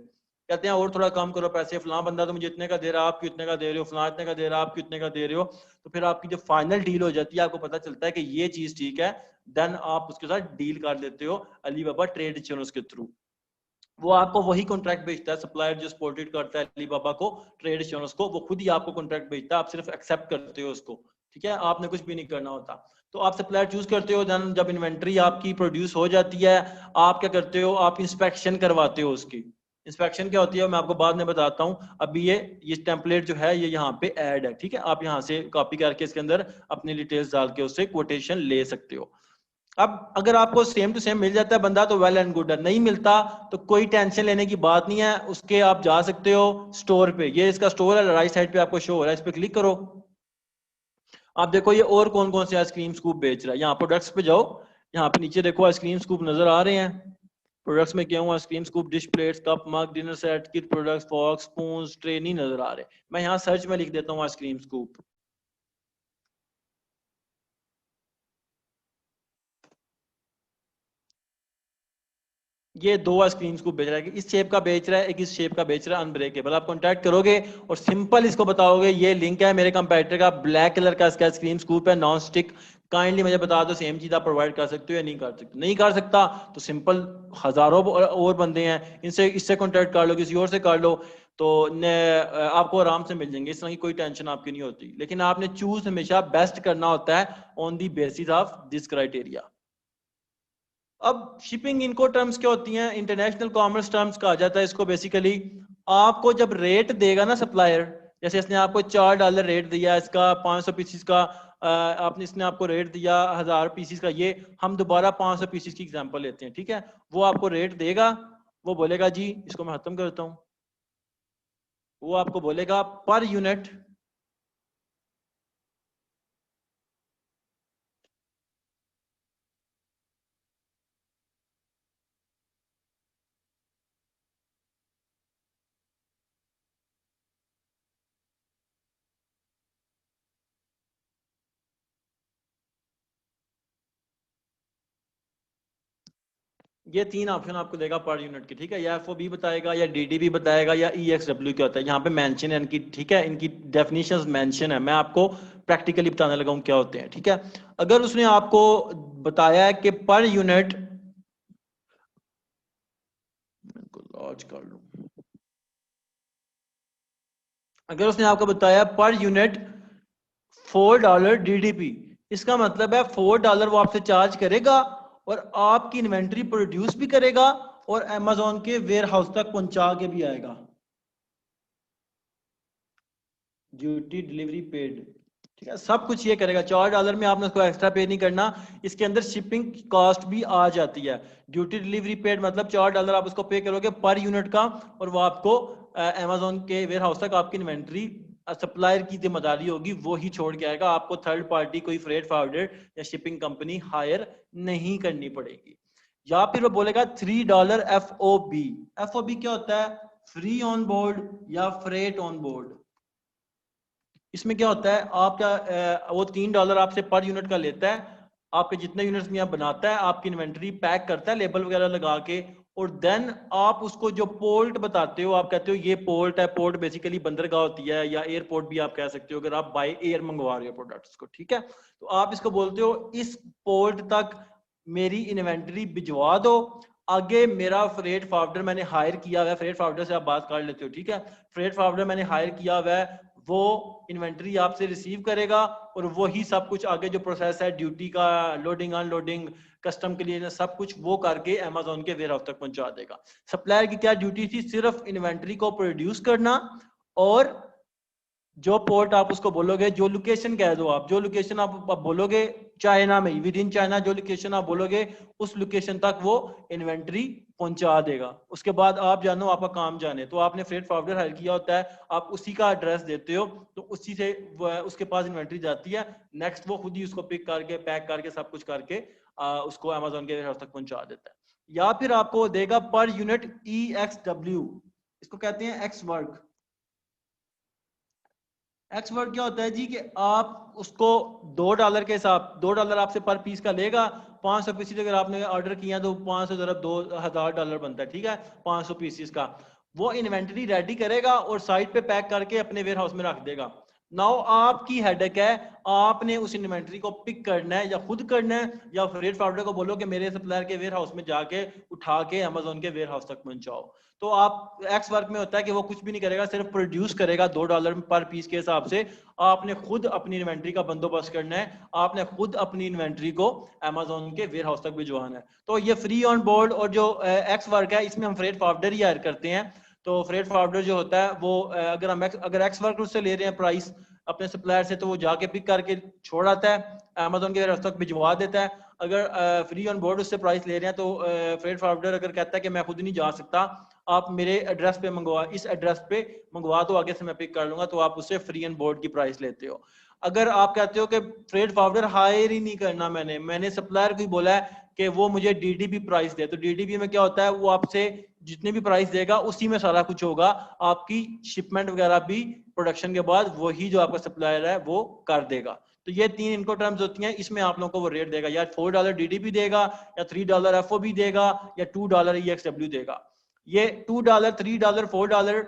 कहते हैं और थोड़ा कम करो पैसे, फलां बंदा तो मुझे इतने का दे रहा है, आप क्यों इतने का दे रहे हो, फलां इतने का दे रहा है, आप क्यों इतने का दे रहे हो। तो फिर आपकी जो फाइनल डील हो जाती है, आपको पता चलता है कि ये चीज ठीक है, देन आप उसके साथ डील कर लेते हो अलीबाबा ट्रेड चैनल्स के थ्रू। वो आपको वही कॉन्ट्रैक्ट भेजता है, सप्लायर जो सपोर्टेड करता है अलीबाबा को, ट्रेड चैनल्स को, वो खुद ही आपको कॉन्ट्रैक्ट भेजता है, आप सिर्फ एक्सेप्ट करते हो उसको, ठीक है, आपने कुछ भी नहीं करना होता। तो आप सप्लायर चूज करते हो, देन जब इन्वेंट्री आपकी प्रोड्यूस हो जाती है, आप क्या करते हो, आप इंस्पेक्शन करवाते हो उसकी। इंस्पेक्शन क्या होती है मैं आपको बाद में बताता हूँ। अभी ये टेम्पलेट जो है ये यहाँ पे ऐड है, ठीक है, आप यहाँ से कॉपी करके इसके अंदर अपनी डिटेल्स डाल के उससे कोटेशन ले सकते हो। अब अगर आपको सेम टू सेम मिल जाता है बंदा तो वेल एंड गुड है, नहीं मिलता तो कोई टेंशन लेने की बात नहीं है, उसके आप जा सकते हो स्टोर पे, ये इसका स्टोर है, राइट साइड पे आपको शो हो रहा है, इस पे क्लिक करो। आप देखो ये और कौन कौन से आइसक्रीम स्कूप बेच रहा है, यहाँ प्रोडक्ट्स पे जाओ, यहाँ पे नीचे देखो आइसक्रीम स्कूप नजर आ रहे हैं। प्रोडक्ट्स में क्या हुआ, ice cream scoop, dish plates, cup, mug, dinner set, kit products, forks, spoon, tray नहीं नजर आ रहे। मैं यहाँ सर्च में लिख देता हूँ आइसक्रीम स्कूप। ये दो आइसक्रीम्स को बेच रहा है, इस शेप का बेच रहा है, एक इस शेप का बेच रहा है, अनब्रेकेबल। आप कांटेक्ट करोगे और सिंपल इसको बताओगे ये लिंक है मेरे कंपैरेटर का, ब्लैक कलर का इसका आइसक्रीम स्कूप है, नॉन स्टिक, काइंडली मुझे बता दो सेम चीज आप प्रोवाइड कर सकते हो या नहीं कर सकते। नहीं कर सकता तो सिंपल हजारों और बंदे हैं, इनसे इससे कांटेक्ट कर लो, किसी और से कर लो, तो आपको आराम से मिल जाएंगे, इस तरह की कोई टेंशन आपकी नहीं होती। लेकिन आपने चूज हमेशा बेस्ट करना होता है on the basis of this criteria. अब शिपिंग इनको टर्म्स क्या होती हैं, इंटरनेशनल कॉमर्स टर्म्स कहा जाता है इसको। बेसिकली आपको जब रेट देगा ना सप्लायर, जैसे इसने आपको $4 रेट दिया इसका 500 पीसीस का, आपने इसने आपको रेट दिया 1000 पीसीस का, ये हम दोबारा 500 पीसीस की एग्जांपल लेते हैं, ठीक है। वो आपको रेट देगा, वो बोलेगा जी, इसको मैं खत्म करता हूँ, वो आपको बोलेगा पर यूनिट, ये तीन ऑप्शन आपको देगा पर यूनिट की, ठीक है, या एफओबी बताएगा या डीडीबी बताएगा या ईएक्सडब्ल्यू क्या होता है, यहाँ पे मेंशन है इनकी, ठीक है, इनकी डेफिनेशंस मेंशन है, मैं आपको प्रैक्टिकली बताने लगा हूँ क्या होते हैं, ठीक है। अगर उसने आपको बताया है कि पर यूनिट, लॉन्च कर लूं, अगर उसने आपको बताया पर यूनिट $4 डीडीपी, इसका मतलब है $4 वो आपसे चार्ज करेगा और आपकी इन्वेंट्री प्रोड्यूस भी करेगा और अमेजोन के वेयर हाउस तक पहुंचा के भी आएगा। ड्यूटी डिलीवरी पेड, ठीक है, सब कुछ ये करेगा। $4 में आपने उसको एक्स्ट्रा पे नहीं करना, इसके अंदर शिपिंग कॉस्ट भी आ जाती है। ड्यूटी डिलीवरी पेड मतलब $4 आप उसको पे करोगे पर यूनिट का, और वो आपको अमेजोन के वेयर हाउस तक आपकी इन्वेंट्री सप्लायर की जिम्मेदारी होगी, वो ही छोड़ के आएगा, आपको थर्ड पार्टी कोई फ्रेट फॉरवर्डर या शिपिंग कंपनी हायर नहीं करनी पड़ेगी। या फिर वो बोलेगा $3 FOB। FOB क्या होता है, फ्री ऑन बोर्ड या फ्रेट ऑन बोर्ड। इसमें क्या होता है, आपका वो $3 आपसे पर यूनिट का लेता है, आपके जितने यूनिट्स में आप बनाता है, आपकी इन्वेंट्री पैक करता है लेबल वगैरह लगा के, और देन आप उसको जो पोर्ट बताते हो, आप कहते हो ये पोर्ट है, पोर्ट बेसिकली बंदरगाह होती है या एयरपोर्ट भी आप कह सकते हो अगर आप बाय एयर मंगवा रहे हो प्रोडक्ट्स को, ठीक है। तो आप इसको बोलते हो इस पोर्ट तक मेरी इन्वेंट्री भिजवा दो, आगे मेरा फ्रेट फॉरवर्डर मैंने हायर किया हुआ है, फ्रेट फॉरवर्डर से आप बात कर लेते हो, ठीक है, फ्रेट फॉरवर्डर मैंने हायर किया हुआ है, वो इन्वेंट्री आपसे रिसीव करेगा और वही सब कुछ आगे जो प्रोसेस है ड्यूटी का, लोडिंग अनलोडिंग, कस्टम के लिए सब कुछ वो करके अमेजोन के वेयर हाउस तक पहुंचा देगा। सप्लायर की क्या ड्यूटी थी, सिर्फ इन्वेंट्री को प्रोड्यूस करना, और जो पोर्ट आप उसको बोलोगे, जो लोकेशन कह दो आप, जो लोकेशन आप बोलोगे चाइना में, विद इन चाइना जो लोकेशन आप बोलोगे उस लोकेशन तक वो इन्वेंट्री पहुंचा देगा। उसके बाद आप जानो, आपका काम जाने, तो आपने फ्रेट फॉरवर्डर हायर किया होता है, आप उसी का एड्रेस देते हो, तो उसी से उसके पास इन्वेंट्री जाती है, नेक्स्ट वो खुद ही उसको पिक करके पैक करके सब कुछ करके उसको अमेजोन के वेयरहाउस तक पहुंचा देता है। या फिर आपको देगा पर यूनिट EXW, इसको कहते हैं एक्स वर्क। एक्स वर्ड क्या होता है जी, कि आप उसको $2 के हिसाब, $2 आपसे पर पीस का लेगा, 500 पीसीस अगर आपने ऑर्डर किया तो 500 × $2 $1000 बनता है, ठीक है, 500 पीसीस का। वो इन्वेंटरी रेडी करेगा और साइट पे पैक करके अपने वेयर हाउस में रख देगा। नाउ आपकी हेडेक है, आपने उस इन्वेंटरी को पिक करना है या खुद करना है, या फ्रेट फॉरवर्डर को बोलो कि मेरे सप्लायर के वेयर हाउस में जाके उठा के अमेजोन के वेयर हाउस तक पहुंचाओ। तो आप एक्स वर्क में होता है कि वो कुछ भी नहीं करेगा, सिर्फ प्रोड्यूस करेगा $2 पर पीस के हिसाब से। आपने खुद अपनी इन्वेंटरी का बंदोबस्त करना है, आपने खुद अपनी इन्वेंटरी को अमेजोन के वेयर हाउस तक भिजवाना है। तो ये फ्री ऑन बोर्ड और जो एक्स वर्क है इसमें हम फ्रेट फॉरवर्डर ही हायर करते हैं। तो फ्रेट फॉरवर्डर जो होता है वो अगर एक्स वर्क उससे ले रहे हैं प्राइस अपने सप्लायर से, तो वो जाके पिक करके छोड़ आता है, अमेजोन के वेयर हाउस तक भिजवा देता है। अगर फ्री ऑन बोर्ड उससे प्राइस ले रहे हैं तो फ्रेट फॉरवर्डर अगर कहता है कि मैं खुद नहीं जा सकता, आप मेरे एड्रेस पे मंगवा, इस एड्रेस पे मंगवा दो, आगे से मैं पिक कर लूंगा, तो आप उससे फ्री ऑन बोर्ड की प्राइस लेते हो। अगर आप कहते हो कि फ्रेट फॉरवर्डर हायर ही नहीं करना, मैंने सप्लायर को ही बोला है कि वो मुझे डीडीपी प्राइस दे, तो डीडीपी में क्या होता है, वो आपसे जितने भी प्राइस देगा उसी में सारा कुछ होगा, आपकी शिपमेंट वगैरह भी प्रोडक्शन के बाद वही जो आपका सप्लायर है वो कर देगा। तो ये 3 इनको टर्म्स होती हैं, इसमें आप लोगों को वो रेट देगा, या $4 डीडीपी देगा, या $3 एफओबी देगा, या $2 EXW देगा। ये $2, $3, $4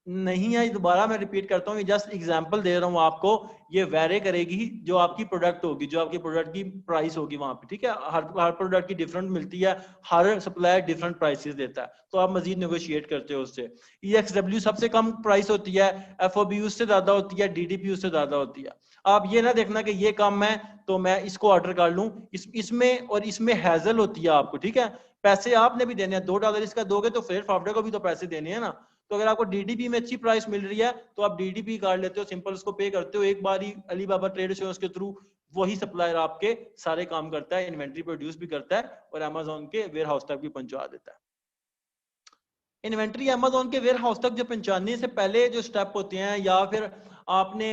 नहीं है, दोबारा मैं रिपीट करता हूँ, ये जस्ट एग्जांपल दे रहा हूँ आपको। ये वेरी करेगी जो आपकी प्रोडक्ट होगी, जो आपकी प्रोडक्ट की प्राइस होगी वहां पे, ठीक है। हर प्रोडक्ट की डिफरेंट मिलती है, हर सप्लायर डिफरेंट प्राइसेस देता है, तो आप मजीद नेगोशिएट करते हो उससे। EXW सबसे कम प्राइस होती है, FOB उससे ज्यादा होती है, DDP उससे ज्यादा होती है। आप ये ना देखना कि ये कम है तो मैं इसको ऑर्डर कर लूं, इसमें और इसमें हैजल होती है आपको, ठीक है। पैसे आपने भी देने हैं, $2 इसका दोगे तो फ्रेट फॉरवर्डर को भी तो पैसे देने हैं ना। तो अगर आपको डीडीपी में अच्छी प्राइस मिल रही है तो आप डीडीपी कर लेते हो, सिंपल उसको पे करते हो एक बार ही, अलीबाबा ट्रेड एश्योरेंस के थ्रू वही सप्लायर आपके सारे काम करता है, इन्वेंटरी प्रोड्यूस भी करता है और अमेजोन के वेयर हाउस तक भी पहुंचा देता है। इन्वेंटरी अमेजोन के वेयर हाउस तक जो पहुंचाने से पहले जो स्टेप होते हैं, या फिर आपने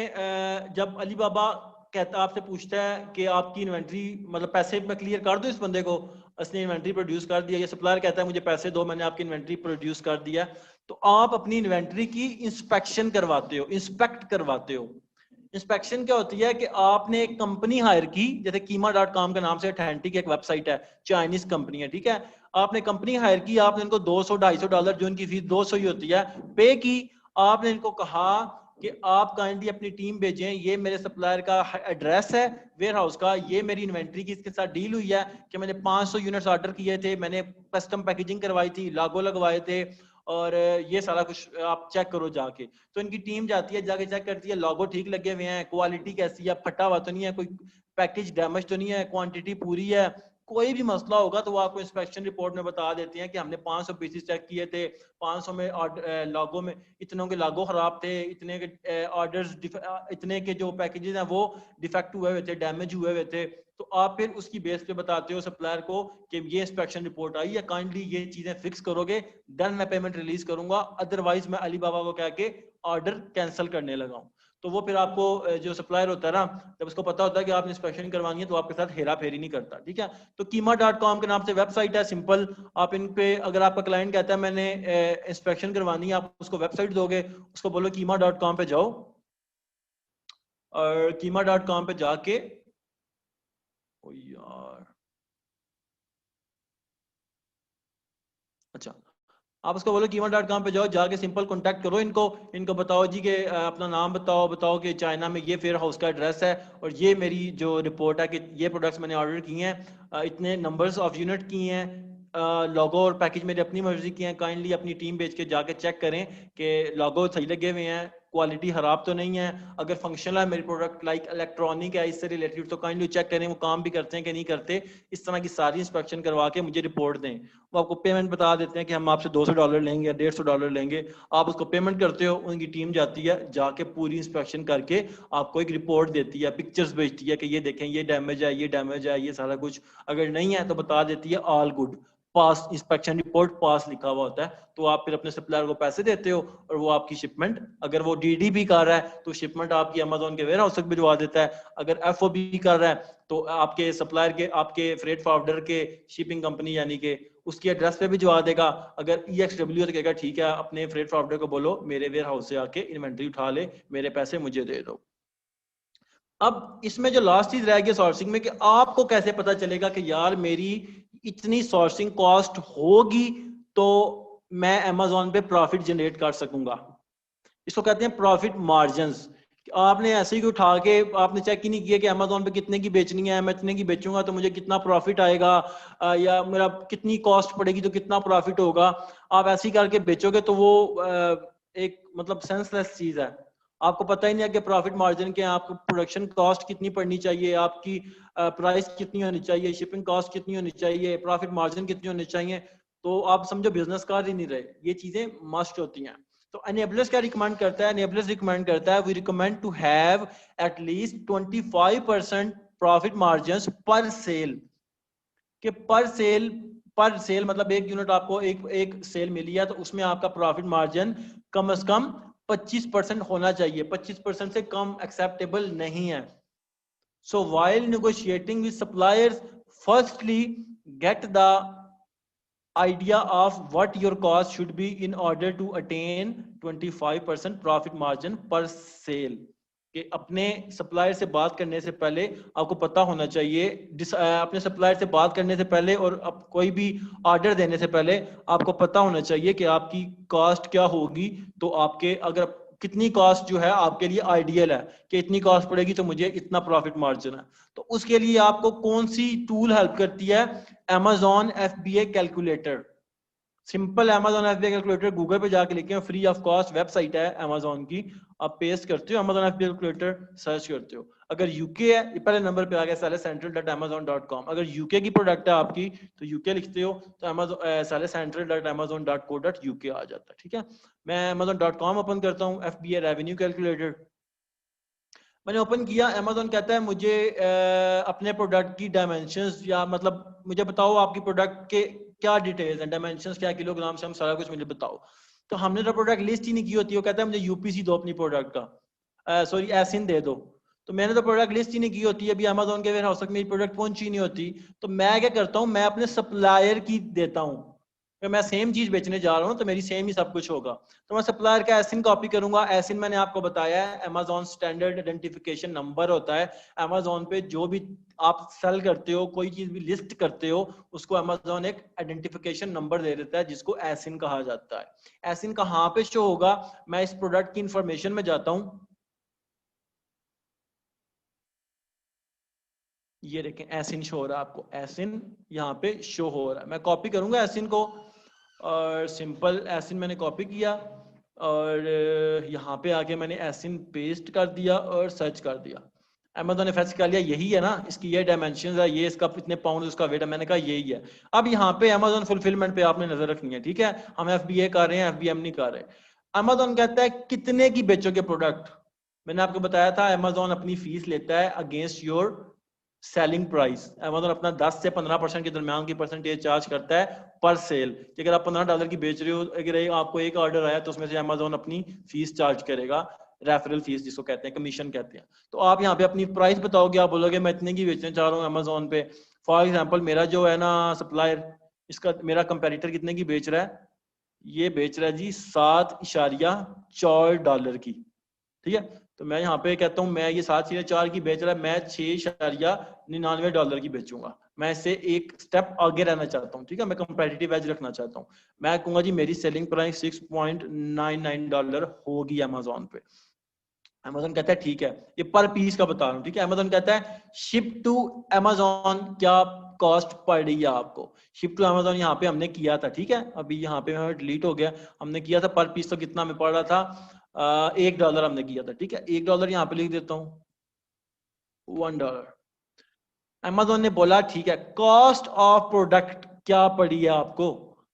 जब अलीबाबा कहता आपसे पूछता है कि आपकी इन्वेंटरी मतलब पैसे में क्लियर कर दो इस बंदे को, उसने इन्वेंटरी प्रोड्यूस कर दिया, ये सप्लायर कहता है मुझे पैसे दो, मैंने आपकी इन्वेंटरी प्रोड्यूस कर दिया, तो आप अपनी इन्वेंटरी की इंस्पेक्शन करवाते हो, इंस्पेक्ट करवाते हो। इंस्पेक्शन क्या होती है कि आपने एक कंपनी हायर की, जैसे कीमा.com के नाम से अथेंटिक एक वेबसाइट है, चाइनीज कंपनी है, ठीक है। आपने कंपनी हायर की, आपने इनको $200-250 जो इनकी फीस 200 ही होती है पे की। आपने इनको कहा कि आप काइंडली अपनी टीम भेजें, ये मेरे सप्लायर का एड्रेस है वेयर हाउस का, ये मेरी इन्वेंट्री की इसके साथ डील हुई है कि मैंने 500 यूनिट्स ऑर्डर किए थे, मैंने कस्टम पैकेजिंग करवाई थी, लागो लगवाए थे, और ये सारा कुछ आप चेक करो जाके। तो इनकी टीम जाती है, जाके चेक करती है, लोगो ठीक लगे हुए हैं, क्वालिटी कैसी है, फटा हुआ तो नहीं है, कोई पैकेज डैमेज तो नहीं है, क्वांटिटी पूरी है, कोई भी मसला होगा तो वो आपको इंस्पेक्शन रिपोर्ट में बता देते हैं कि हमने 500 पीसेस चेक किए थे, 500 में लागो में इतनों के लागो खराब थे, इतने के ऑर्डर्स, इतने के जो पैकेजेस हैं वो डिफेक्ट हुए हुए थे, डैमेज हुए हुए थे। तो आप फिर उसकी बेस पे बताते हो सप्लायर को कि ये इंस्पेक्शन रिपोर्ट आई है, काइंडली ये चीजें फिक्स करोगे, देन मैं पेमेंट रिलीज करूंगा, अदरवाइज मैं अलीबाबा को कह के ऑर्डर कैंसिल करने लगा हूं। तो वो फिर आपको जो सप्लायर होता है ना, जब उसको पता होता है कि आपने इंस्पेक्शन करवानी है तो आपके साथ हेरा फेरी नहीं करता, ठीक है। तो कीमा.com के नाम से वेबसाइट है, सिंपल। आप इन पे, अगर आपका क्लाइंट कहता है मैंने इंस्पेक्शन करवानी है, आप उसको वेबसाइट दोगे, उसको बोलो कीमा.com पे जाओ, और कीमा.com पे जाके, ओ यार, अच्छा, आप उसको बोलो कीमा.com पे जाओ, जाके सिंपल कांटेक्ट करो इनको, इनको बताओ जी कि अपना नाम बताओ कि चाइना में ये फेयर हाउस का एड्रेस है, और ये मेरी जो रिपोर्ट है कि ये प्रोडक्ट्स मैंने ऑर्डर किए हैं, इतने नंबर्स ऑफ यूनिट किए हैं, लोगो और पैकेज मेरी अपनी मर्जी की हैं, काइंडली अपनी टीम भेज के जाके चेक करें कि लोगो सही लगे हुए हैं, क्वालिटी खराब तो नहीं है, अगर फंक्शनल है मेरी प्रोडक्ट, लाइक इलेक्ट्रॉनिक है, इससे रिलेटेड, तो काइंडली चेक करें वो काम भी करते हैं कि नहीं करते। इस तरह की सारी इंस्पेक्शन करवा के मुझे रिपोर्ट दें। वो आपको पेमेंट बता देते हैं कि हम आपसे $200 लेंगे या $150 लेंगे, आप उसको पेमेंट करते हो, उनकी टीम जाती है, जाके पूरी इंस्पेक्शन करके आपको एक रिपोर्ट देती है, पिक्चर्स भेजती है कि ये देखें ये डैमेज है, ये डैमेज है, ये सारा कुछ। अगर नहीं है तो बता देती है ऑल गुड, पास, इंस्पेक्शन रिपोर्ट पास लिखा हुआ होता है। तो आप फिर अपने सप्लायर को पैसे देते हो और वो आपकी शिपमेंट, अगर वो डीडीपी कर रहा है तो शिपमेंट आपकी अमेजोन के वेयर हाउस तक भिजवा देता है, अगर एफओबी कर रहा है तो आपके सप्लायर के, आपके फ्रेट फॉरवर्डर के शिपिंग कंपनी यानी कि उसकी एड्रेस पे भिजवा देगा। अगर EXW तो कहेगा ठीक है, अपने फ्रेट फॉरवर्डर को बोलो मेरे वेयर हाउस से आके इन्वेंट्री उठा ले, मेरे पैसे मुझे दे दो। अब इसमें जो लास्ट चीज रह गई सोर्सिंग में, कि आपको कैसे पता चलेगा कि यार मेरी इतनी सोर्सिंग कॉस्ट होगी तो मैं अमेजोन पे प्रॉफिट जनरेट कर सकूंगा। इसको कहते हैं प्रॉफिट मार्जिन्स। आपने ऐसे ही उठा के आपने चेक ही नहीं किया कि अमेजोन पे कितने की बेचनी है, मैं इतने की बेचूंगा तो मुझे कितना प्रॉफिट आएगा, या मेरा कितनी कॉस्ट पड़ेगी तो कितना प्रॉफिट होगा। आप ऐसे ही करके बेचोगे तो वो एक मतलब सेंसलेस चीज है। आपको पता ही नहीं है कि प्रॉफिट मार्जिन क्या है, आपको प्रोडक्शन कॉस्ट कितनी पड़नी चाहिए, आपकी प्राइस कितनी होनी चाहिए, शिपिंग कॉस्ट कितनी होनी चाहिए, प्रॉफिट मार्जिन कितनी होनी चाहिए। तो आप समझो बिजनेस कर ही नहीं रहे। ये चीजें मस्ट होती हैं। तो एनेबलर्स क्या रिकमेंड करता है? एनेबलर्स रिकमेंड करता है we recommend to have at least 25% profit margins पर सेल। कि पर सेल मतलब एक यूनिट आपको एक सेल मिली है तो उसमें आपका प्रॉफिट मार्जिन कम से कम 25% होना चाहिए। 25% से कम एक्सेप्टेबल नहीं है। सो while negotiating with suppliers, firstly get the idea of what your cost should be in order to attain 25% profit margin per sale। कि अपने सप्लायर से बात करने से पहले आपको पता होना चाहिए, अपने सप्लायर से बात करने से पहले और कोई भी ऑर्डर देने से पहले आपको पता होना चाहिए कि आपकी कॉस्ट क्या होगी। तो आपके अगर कितनी कॉस्ट जो है आपके लिए आइडियल है कि इतनी कॉस्ट पड़ेगी तो मुझे इतना प्रॉफिट मार्जिन है। तो उसके लिए आपको कौन सी टूल हेल्प करती है? Amazon FBA calculator. Simple Amazon FBA calculator Google पे जाके लिखे, फ्री ऑफ कॉस्ट वेबसाइट है Amazon की। आप पेस्ट करते हो Amazon FBA कैलकुलेटर, सर्च करते हो। अगर यूके है, पहले नंबर पे आ गया salecentral.amazon.com। अगर यूके की प्रोडक्ट है आपकी तो यूके लिखते हो तो Amazon salecentral.amazon.co.uk आ जाता है। ठीक है, मैं Amazon.com ओपन करता हूँ, FBA रेवेन्यू कैलकुलेटर मैंने ओपन किया। Amazon कहता है मुझे अपने प्रोडक्ट की डायमेंशंस, या मतलब मुझे बताओ आपकी प्रोडक्ट के क्या डिटेल्स हैं, डायमेंशंस क्या, किलोग्राम से हम सारा कुछ मुझे बताओ। तो हमने तो प्रोडक्ट लिस्ट ही नहीं की होती, वो कहता है मुझे यूपीसी दो अपनी प्रोडक्ट का, सॉरी एसिन दे दो। तो मैंने तो प्रोडक्ट लिस्ट ही नहीं की होती, अभी Amazon के वेयर हाउस तक मेरी प्रोडक्ट पहुंची नहीं होती। तो मैं क्या करता हूँ, मैं अपने सप्लायर की देता हूँ। मैं सेम चीज बेचने जा रहा हूँ तो मेरी सेम ही सब कुछ होगा। तो मैं सप्लायर का एसिन कॉपी करूंगा। एसिन मैंने आपको बताया है Amazon स्टैंडर्ड आइडेंटिफिकेशन नंबर होता है। Amazon पे जो भी आप सेल करते हो, कोई चीज भी लिस्ट करते हो, उसको Amazon एक आइडेंटिफिकेशन नंबर दे देता है जिसको एसिन कहा जाता है। एसिन कहाँ पे शो होगा? मैं इस प्रोडक्ट की इंफॉर्मेशन में जाता हूँ, ये देखें एसिन शो हो रहा है आपको, एसिन यहाँ पे शो हो रहा है। मैं कॉपी करूंगा एसिन को, और सिंपल एसिन मैंने कॉपी किया और यहाँ पे आके मैंने एसिन पेस्ट कर दिया और सर्च कर दिया। Amazon ने फैच कर लिया यही है ना, इसकी ये डायमेंशंस है, ये इसका इतने पाउंड उसका वेट है। मैंने कहा यही है। अब यहाँ पे Amazon फुलफिलमेंट पे आपने नजर रखनी है। ठीक है, हम FBA कर रहे हैं, FBM नहीं कर रहे। Amazon कहता है कितने की बेचोगे प्रोडक्ट। मैंने आपको बताया था Amazon अपनी फीस लेता है against your selling price. Amazon अपना 10 से 15% के दरमियान की परसेंटेज चार्ज करता है पर सेल। कि अगर आप $15 की बेच रहे हो, अगर आपको एक ऑर्डर आया तो उसमें से Amazon अपनी फीस चार्ज करेगा, रेफरल फीस जिसको कहते हैं, कमीशन कहते हैं। तो आप यहाँ पे अपनी प्राइस बताओगे, आप बोलोगे मैं इतने की बेचना चाह रहा हूँ Amazon पे। फॉर एग्जाम्पल मेरा जो है ना सप्लायर, इसका मेरा कंपेटिटर कितने की बेच रहा है? ये बेच रहा है जी $7.4 की। ठीक है, तो मैं यहाँ पे कहता हूँ मैं ये 7.4 की बेच रहा है, मैं $6.99 की बेचूंगा। मैं इससे एक स्टेप आगे रहना चाहता हूँ। ठीक है, मैं कंपेटिटिव एज रखना चाहता हूँ। मैं कहूंगा जी मेरी सेलिंग प्राइस $6.99 होगी Amazon पे। Amazon कहता है ठीक है, ये पर पीस का बता रहा हूँ। ठीक है, Amazon कहता है शिप टू Amazon क्या कॉस्ट पड़ रही है आपको। शिप टू Amazon यहाँ पे हमने किया था। ठीक है, अभी यहाँ पे डिलीट हो गया, हमने किया था पर पीस तो कितना में पड़ रहा था, $1 हमने किया था। ठीक है, $1 यहाँ पे लिख देता हूँ, $1। Amazon ने बोला ठीक है, कॉस्ट ऑफ प्रोडक्ट क्या पड़ी है आपको।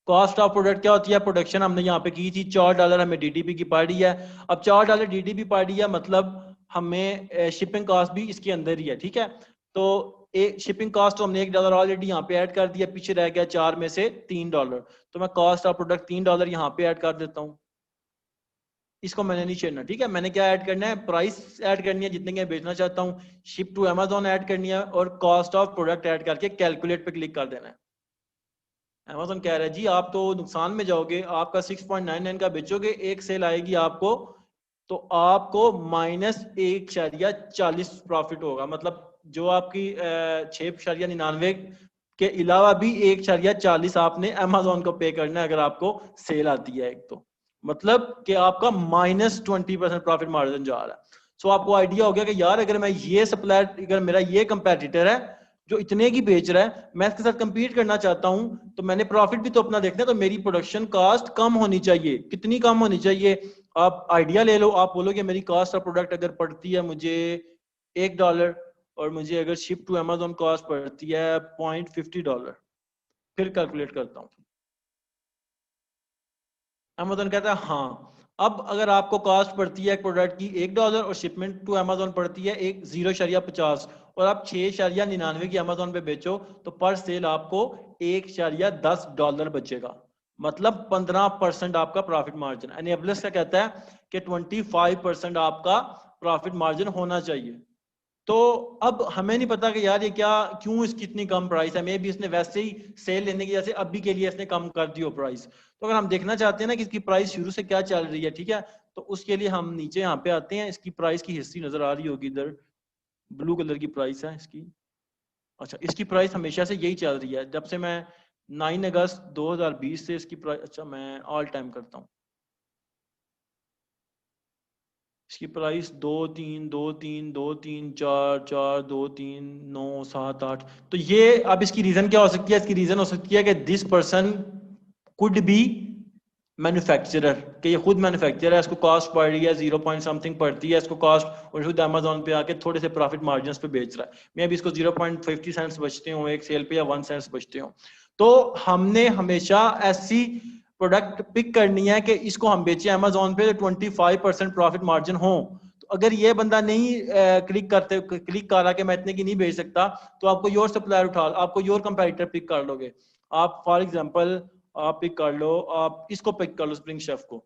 कॉस्ट ऑफ प्रोडक्ट क्या होती है? प्रोडक्शन हमने यहाँ पे की थी, $4 हमें डीडीपी की पड़ी है। अब $4 डीडीपी पड़ी है मतलब हमें शिपिंग कॉस्ट भी इसके अंदर ही है। ठीक है, तो एक शिपिंग कॉस्ट तो हमने $1 ऑलरेडी यहाँ पे ऐड कर दिया, पीछे रह गया 4 में से $3। तो मैं कॉस्ट ऑफ प्रोडक्ट $3 यहाँ पे ऐड कर देता हूँ। इसको मैंने नहीं छेड़ना। ठीक है, मैंने क्या ऐड करना है? प्राइस ऐड करनी है जितने के बेचना चाहता हूँ, शिप टू Amazon ऐड करनी है और कॉस्ट ऑफ प्रोडक्ट ऐड करके कैलकुलेट पे क्लिक कर देना है। Amazon कह रहा है जी आप तो नुकसान में जाओगे, आपका 6.99 का बेचोगे, एक सेल आएगी आपको तो आपको -1.40 प्रॉफिट होगा। मतलब जो आपकी 6.99 के अलावा भी 1.40 आपने अमेजोन को पे करना है अगर आपको सेल आती है एक तो, मतलब कि आपका -20% प्रॉफिट मार्जिन जा रहा है। सो आपको आइडिया हो गया कि यार अगर मैं ये सप्लायर, अगर मेरा ये कंपेटिटर है जो इतने की बेच रहा है, मैं इसके साथ कंपीट करना चाहता हूं, तो मैंने प्रॉफिट भी तो अपना देखना है, तो मेरी प्रोडक्शन कॉस्ट कम होनी चाहिए। कितनी कम होनी चाहिए? आप आइडिया ले लो, आप बोलोगे मेरी कॉस्ट ऑफ प्रोडक्ट अगर पड़ती है मुझे $1 और मुझे अगर शिप टू अमेजोन कॉस्ट पड़ती है $0.50, फिर कैलकुलेट करता हूँ। अमेजोन कहता है हाँ, अब अगर आपको कॉस्ट पड़ती है प्रोडक्ट की $1 और शिपमेंट टू अमेजोन पड़ती है 0.50 और आप 6.99 की अमेजोन पे बेचो, तो पर सेल आपको $1.10 बचेगा, मतलब 15% आपका प्रॉफिट मार्जिन। एनेबलर्स क्या कहता है कि 25% आपका प्रॉफिट मार्जिन होना चाहिए। तो अब हमें नहीं पता कि यार ये क्या, क्यों इसकी इतनी कम प्राइस है, मे भी इसने वैसे ही सेल लेने की जैसे अभी के लिए इसने कम कर दी हो प्राइस। तो अगर हम देखना चाहते हैं ना कि इसकी प्राइस शुरू से क्या चल रही है, ठीक है, तो उसके लिए हम नीचे यहाँ पे आते हैं। इसकी प्राइस की हिस्ट्री नजर आ रही होगी इधर, ब्लू कलर की प्राइस है इसकी। अच्छा, इसकी प्राइस हमेशा से यही चल रही है, जब से मैं 9 अगस्त 2020 से इसकी प्राइस, अच्छा मैं ऑल टाइम करता हूँ, इसकी प्राइस 2 3 2 3 2 3 4 4 2 3 9 7 8। तो ये अब इसकी रीजन क्या हो सकती है? इसकी रीजन हो सकती है कि this person could be manufacturer, कि ये खुद मैन्युफैक्चरर है, इसको कॉस्ट पड़ रही है 0 पॉइंट समथिंग पड़ती है इसको कॉस्ट, और खुद अमेजोन पे आके थोड़े से प्रॉफिट मार्जिन पे बेच रहा है। मे भी इसको 0.50 सेंट्स बचते हो एक सेल पे या 1 सेंट्स बचते हो। तो हमने हमेशा ऐसी प्रोडक्ट पिक करनी है कि इसको हम बेचे अमेजोन पे तो 25% प्रॉफिट मार्जिन हो। तो अगर ये बंदा नहीं क्लिक कर रहा कि मैं इतने की नहीं बेच सकता, तो आपको योर सप्लायर उठा, आपको योर कंपेटिटर पिक कर लोगे आप। फॉर एग्जांपल आप पिक कर लो, आप इसको पिक कर लो, स्प्रिंग शेफ को।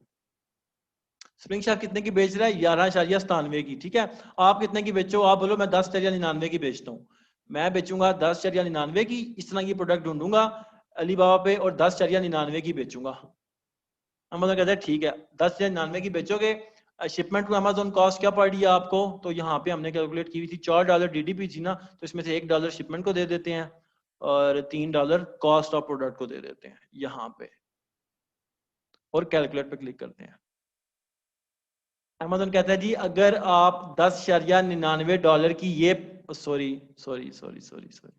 स्प्रिंग शेफ कितने की बेच रहा है? 11.97 की, ठीक है। आप कितने की बेचो? आप बोलो मैं 10.99 की बेचता हूँ। मैं बेचूंगा 10.99 की, इस तरह की प्रोडक्ट ढूंढूंगा अलीबाबा पे और 10.99 की बेचूंगा। अमेजोन कहता है ठीक है, 10.99 की बेचोगे। शिपमेंट टू अमेजोन कॉस्ट क्या पड़ रही है आपको? तो यहाँ पे हमने कैलकुलेट की हुई थी, $4 डीडीपी थी ना, तो इसमें से $1 शिपमेंट को दे देते हैं और $3 कॉस्ट ऑफ प्रोडक्ट को दे देते हैं यहाँ पे, और कैलकुलेट पे क्लिक करते हैं। अमेजोन कहता है जी अगर आप $10.99 की ये, sorry sorry sorry sorry sorry,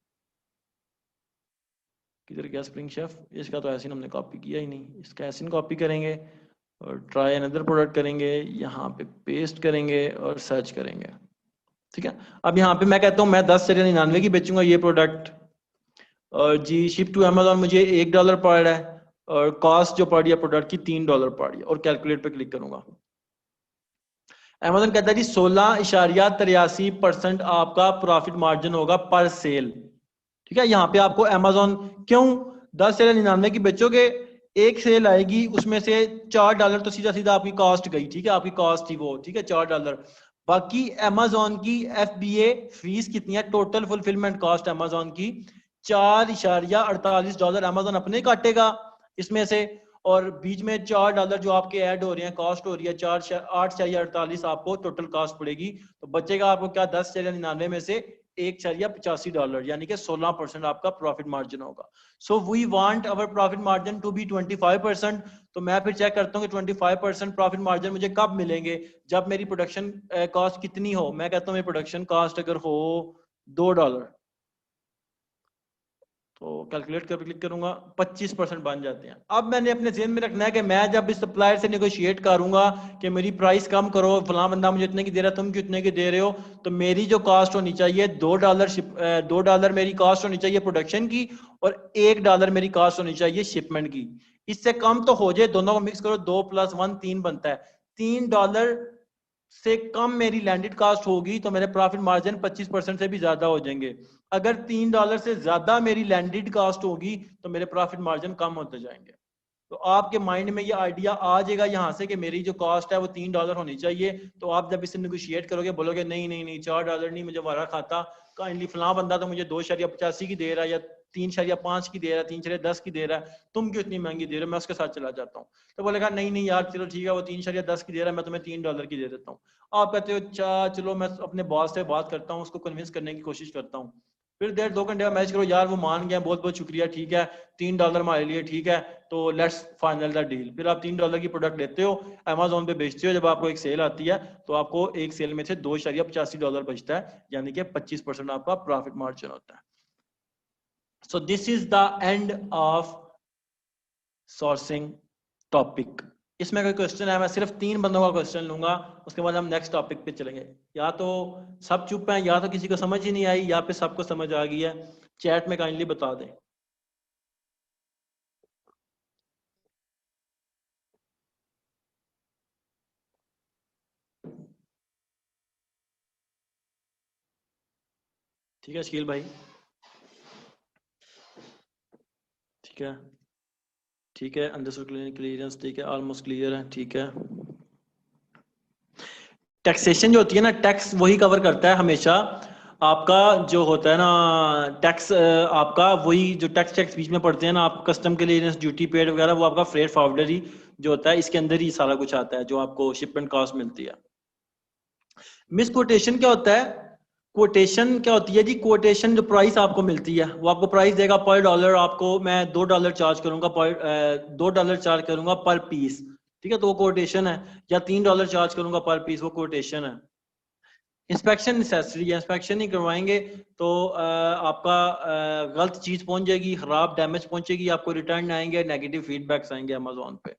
किधर गया स्प्रिंग शेफ? इसका तो ऐसे हमने कॉपी किया ही नहीं, इसका ऐसे कॉपी करेंगे और ट्राई अनदर प्रोडक्ट करेंगे, यहाँ पे पेस्ट करेंगे और सर्च करेंगे, ठीक है। अब यहाँ पे मैं कहता हूँ मैं 10.99 की बेचूंगा ये प्रोडक्ट, और जी शिप टू अमेजोन मुझे $1 पड़ रहा है और कॉस्ट जो पड़ रही है प्रोडक्ट की $3 पड़ रही है, और कैलकुलेट पे क्लिक करूंगा। अमेजोन कहता है जी 16.83% आपका प्रॉफिट मार्जिन होगा पर सेल, ठीक है। यहाँ पे आपको अमेजोन क्यों 10.99 की बेचोगे, एक सेल आएगी उसमें से $4 तो सीधा सीधा आपकी कॉस्ट गई, ठीक है, आपकी कॉस्ट थी वो, ठीक है, $4। बाकी अमेजोन की FBA फीस कितनी है? टोटल फुलफिलमेंट कॉस्ट अमेजोन की $4.48 अमेजोन अपने काटेगा इसमें से, और बीच में $4 जो आपके ऐड हो रहे हैं, कॉस्ट हो रही है 8.48 आपको टोटल कॉस्ट पड़ेगी। तो बचेगा आपको क्या? 10.99 में से $1.85, यानी कि 16% आपका प्रॉफिट मार्जिन होगा। So we want our profit margin to be 25%। तो मैं फिर चेक करता हूँ कि 25% प्रॉफिट मार्जिन मुझे कब मिलेंगे? जब मेरी प्रोडक्शन कॉस्ट कितनी हो? मैं कहता हूँ मेरी प्रोडक्शन कॉस्ट अगर हो $2, तो कैलकुलेट कर क्लिक करूंगा, 25% बन जाते हैं। अब मैंने अपने जेहन में रखना है कि मैं जब इस सप्लायर से नेगोशिएट करूंगा कि मेरी प्राइस कम करो, फलां बंदा मुझे इतने की दे रहा है, तुम क्यों इतने की दे रहे हो, तो मेरी जो कॉस्ट होनी चाहिए $2 मेरी कॉस्ट होनी चाहिए प्रोडक्शन की, और $1 मेरी कॉस्ट होनी चाहिए शिपमेंट की। इससे कम तो हो जाए, दोनों को मिक्स करो, 2 + 1 3 बनता है। $3 से कम मेरी लैंडेड कॉस्ट होगी तो मेरे प्रॉफिट मार्जिन 25% से भी ज्यादा हो जाएंगे। अगर $3 से ज्यादा मेरी लैंडेड कॉस्ट होगी तो मेरे प्रॉफिट मार्जिन कम होते जाएंगे। तो आपके माइंड में ये आइडिया आ जाएगा यहाँ से कि मेरी जो कॉस्ट है वो $3 होनी चाहिए। तो आप जब इससे निगोशिएट करोगे, बोलोगे नहीं नहीं नहीं, $4 नहीं, मुझे वारा खाता, काइंडली फलां बंदा तो मुझे 2.85 की दे रहा है, या 3.5 की दे रहा है, 3.10 की दे रहा है, तुम क्यों इतनी महंगी दे रहे हो, मैं उसके साथ चला जाता हूँ। तो बोलेगा नहीं नहीं यार चलो ठीक है, वो 3.10 की दे रहा है, मैं तुम्हें $3 की दे देता हूँ। आप कहते हो अच्छा चलो मैं अपने बॉस से बात करता हूँ, उसको कन्विंस करने की कोशिश करता हूँ। फिर देर 2 घंटे का मैच करो, यार वो मान गया, बहुत बहुत शुक्रिया, ठीक है, $3 हमारे लिए ठीक है, तो लेट्स फाइनल द डील। फिर आप $3 की प्रोडक्ट लेते हो, अमेजोन पे बेचते हो, जब आपको एक सेल आती है तो आपको एक सेल में से $2.85 बचता है, यानी कि 25% आपका प्रॉफिट मार्जिन होता है। So this is the end of sourcing topic. इसमें कोई क्वेश्चन है? मैं सिर्फ 3 बंदों का क्वेश्चन लूंगा, उसके बाद हम नेक्स्ट टॉपिक पे चलेंगे। या तो सब चुप हैं, या तो किसी को समझ ही नहीं आई, या पे सबको समझ आ गई है। चैट में काइंडली बता दें। ठीक है शकील भाई, ठीक है, ठीक है, अंडरस्टूड, क्लियरेंस, ठीक है, ऑलमोस्ट क्लियर है, ठीक है। टैक्सेशन जो होती है ना, टैक्स वही कवर करता है हमेशा आपका, जो होता है ना टैक्स, आपका वही जो टैक्स बीच में पड़ते हैं ना, आप कस्टम क्लियरेंस, ड्यूटी पेड वगैरह, वो आपका फ्रेट फॉरवर्डर ही जो होता है, इसके अंदर ही सारा कुछ आता है, जो आपको शिपमेंट कॉस्ट मिलती है। मिस कोटेशन क्या होता है? कोटेशन क्या होती है जी? कोटेशन जो प्राइस आपको मिलती है, वो आपको प्राइस देगा पर डॉलर, आपको मैं $2 चार्ज करूंगा पर $2 चार्ज करूंगा पर पीस, ठीक है, तो वो कोटेशन है। या $3 चार्ज करूंगा पर पीस, वो कोटेशन है। इंस्पेक्शन नेसेसरी है, इंस्पेक्शन नहीं करवाएंगे तो आपका गलत चीज पहुंच जाएगी, खराब डैमेज पहुंचेगी, आपको रिटर्न आएंगे, नेगेटिव फीडबैक्स आएंगे अमेजोन पे।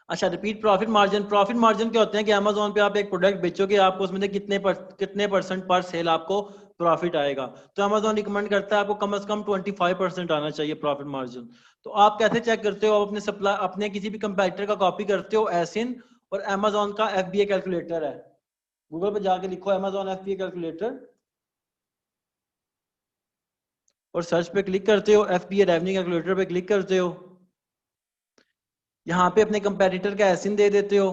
अच्छा, repeat profit margin. Profit margin क्या होते हैं कि अमेजोन पे आप एक प्रोडक्ट बेचोगे, आपको उसमें से कितने परसेंट पर सेल आपको प्रॉफिट आएगा। तो अमेजोन रिकमेंड करता है आपको कम से कम 25% आना चाहिए प्रॉफिट मार्जिन। तो आप कैसे चेक करते हो? आप अपने सप्लाई, अपने किसी भी कंपैरेटर का कॉपी करते हो एसिन, और अमेजोन का FBA कैलकुलेटर है, गूगल पे जाके लिखो अमेजोन FBA कैलकुलेटर, और सर्च पे क्लिक करते हो, FBA रेवेन्यू कैलकुलेटर पे क्लिक करते हो, यहाँ पे अपने कंपैरेटर का एसिन दे देते हो,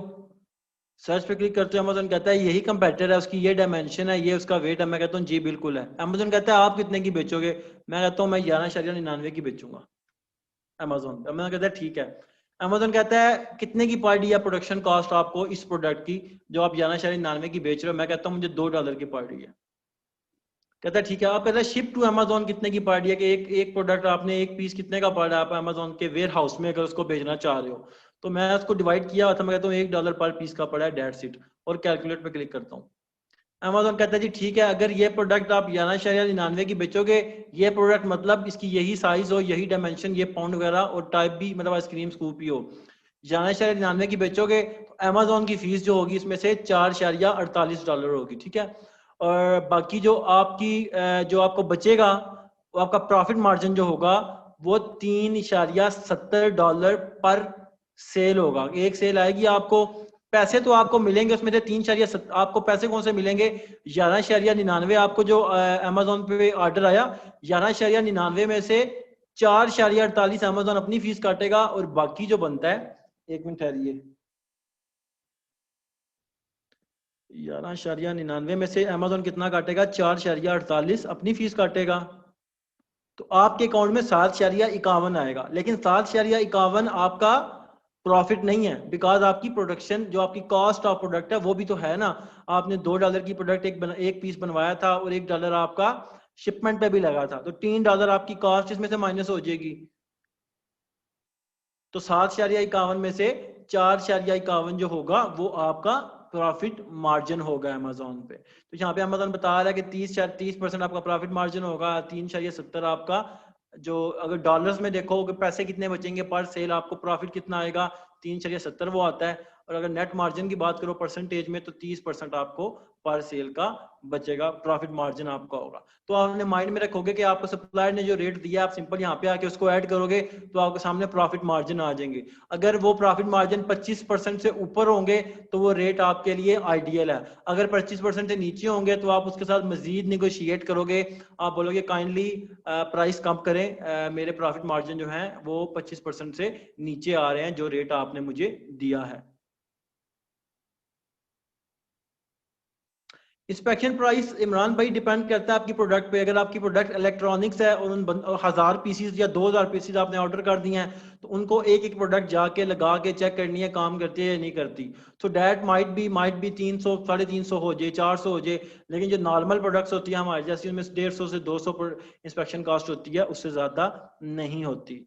सर्च पे क्लिक करते हो, अमेजोन कहता है यही कंपैरेटर है, उसकी ये डायमेंशन है, ये उसका वेट है, मैं कहता हूँ जी बिल्कुल है। अमेजोन कहता है आप कितने की बेचोगे? मैं कहता हूँ मैं 11.99 की बेचूंगा। अमेजोन कहता है ठीक है। अमेजोन कहता है कितने की पर डी है प्रोडक्शन कॉस्ट आपको इस प्रोडक्ट की, जो आप 11.99 की बेच रहे हो? मैं कहता हूँ मुझे $2 की पर डी है। कहता है ठीक है। आप कहते हैं शिप टू अमेजोन कितने की पड़ रही है, कि एक प्रोडक्ट आपने एक पीस कितने का पड़ रहा है आप अमेजोन के वेयर हाउस में अगर उसको भेजना चाह रहे हो? तो मैं उसको डिवाइड किया था, मैं कहता हूँ $1 पर पीस का पड़ा है, डेट सीट, और कैलकुलेट पे क्लिक करता हूँ। अमेजोन कहता है जी ठीक है, अगर ये प्रोडक्ट आप 11.99 की बेचोगे, ये प्रोडक्ट मतलब इसकी यही साइज हो, यही डायमेंशन, ये पाउंड वगैरह और टाइप भी मतलब आइसक्रीम स्कूप ही हो, 11.99 की बेचोगे, तो अमेजोन की फीस जो होगी इसमें से $4.48 होगी, ठीक है। और बाकी जो आपकी जो आपको बचेगा, वो आपका प्रॉफिट मार्जिन जो होगा वो $3.70 पर सेल होगा। एक सेल आएगी आपको, पैसे तो आपको मिलेंगे उसमें से 3.7, आपको पैसे कौन से मिलेंगे? 11.99 आपको जो अमेजोन पे ऑर्डर आया, 11.99 में से 4.48 अमेजोन अपनी फीस काटेगा, और बाकी जो बनता है, एक मिनट ठहरिए, 11.99 में से अमेजोन कितना काटेगा? 4.48 अपनी फीस काटेगा, तो आपके अकाउंट में 7.51 आएगा। लेकिन 7.51 आपका प्रॉफिट नहीं है, बिकॉज आपकी प्रोडक्शन, जो आपकी कॉस्ट ऑफ प्रोडक्ट है वो भी तो है ना। आपने $2 की प्रोडक्ट एक पीस बनवाया था, और $1 आपका शिपमेंट पे भी लगा था, तो $3 आपकी कॉस्ट इसमें से माइनस हो जाएगी। तो 7.51 में से 4.51 जो होगा वो आपका प्रॉफिट मार्जिन होगा अमेजोन पे। तो यहाँ पे अमेजोन बता रहा है कि 30% आपका प्रॉफिट मार्जिन होगा, 3.70 आपका, जो अगर डॉलर्स में देखो कि पैसे कितने बचेंगे पर सेल, आपको प्रॉफिट कितना आएगा, 3.70 वो आता है। और अगर नेट मार्जिन की बात करो परसेंटेज में, तो 30% आपको पर सेल का बचेगा, प्रॉफिट मार्जिन आपका होगा। तो आपने माइंड में रखोगे कि आपको सप्लायर ने जो रेट दिया, आप सिंपल यहाँ पे आके उसको ऐड करोगे, तो आपके सामने प्रॉफिट मार्जिन आ जाएंगे। अगर वो प्रॉफिट मार्जिन 25% से ऊपर होंगे, तो वो रेट आपके लिए आइडियल है। अगर 25% से नीचे होंगे, तो आप उसके साथ मजीद निगोशिएट करोगे, आप बोलोगे काइंडली प्राइस कम करें, मेरे प्रॉफिट मार्जिन जो है वो 25% से नीचे आ रहे हैं, जो रेट आपने मुझे दिया है। इंस्पेक्शन प्राइस इमरान भाई डिपेंड करता है आपकी प्रोडक्ट पे। अगर आपकी प्रोडक्ट इलेक्ट्रॉनिक्स है और 1000 पीसीज या 2000 पीसीज आपने ऑर्डर कर दिए हैं, तो उनको एक एक प्रोडक्ट जाके लगा के चेक करनी है काम करती है या नहीं करती। सो डैट माइट बी 300 350 हो जाए, 400 हो जाए, लेकिन जो नॉर्मल प्रोडक्ट्स होती है हमारे जैसे उनमें 150 से 200 इंस्पेक्शन कॉस्ट होती है, उससे ज़्यादा नहीं होती।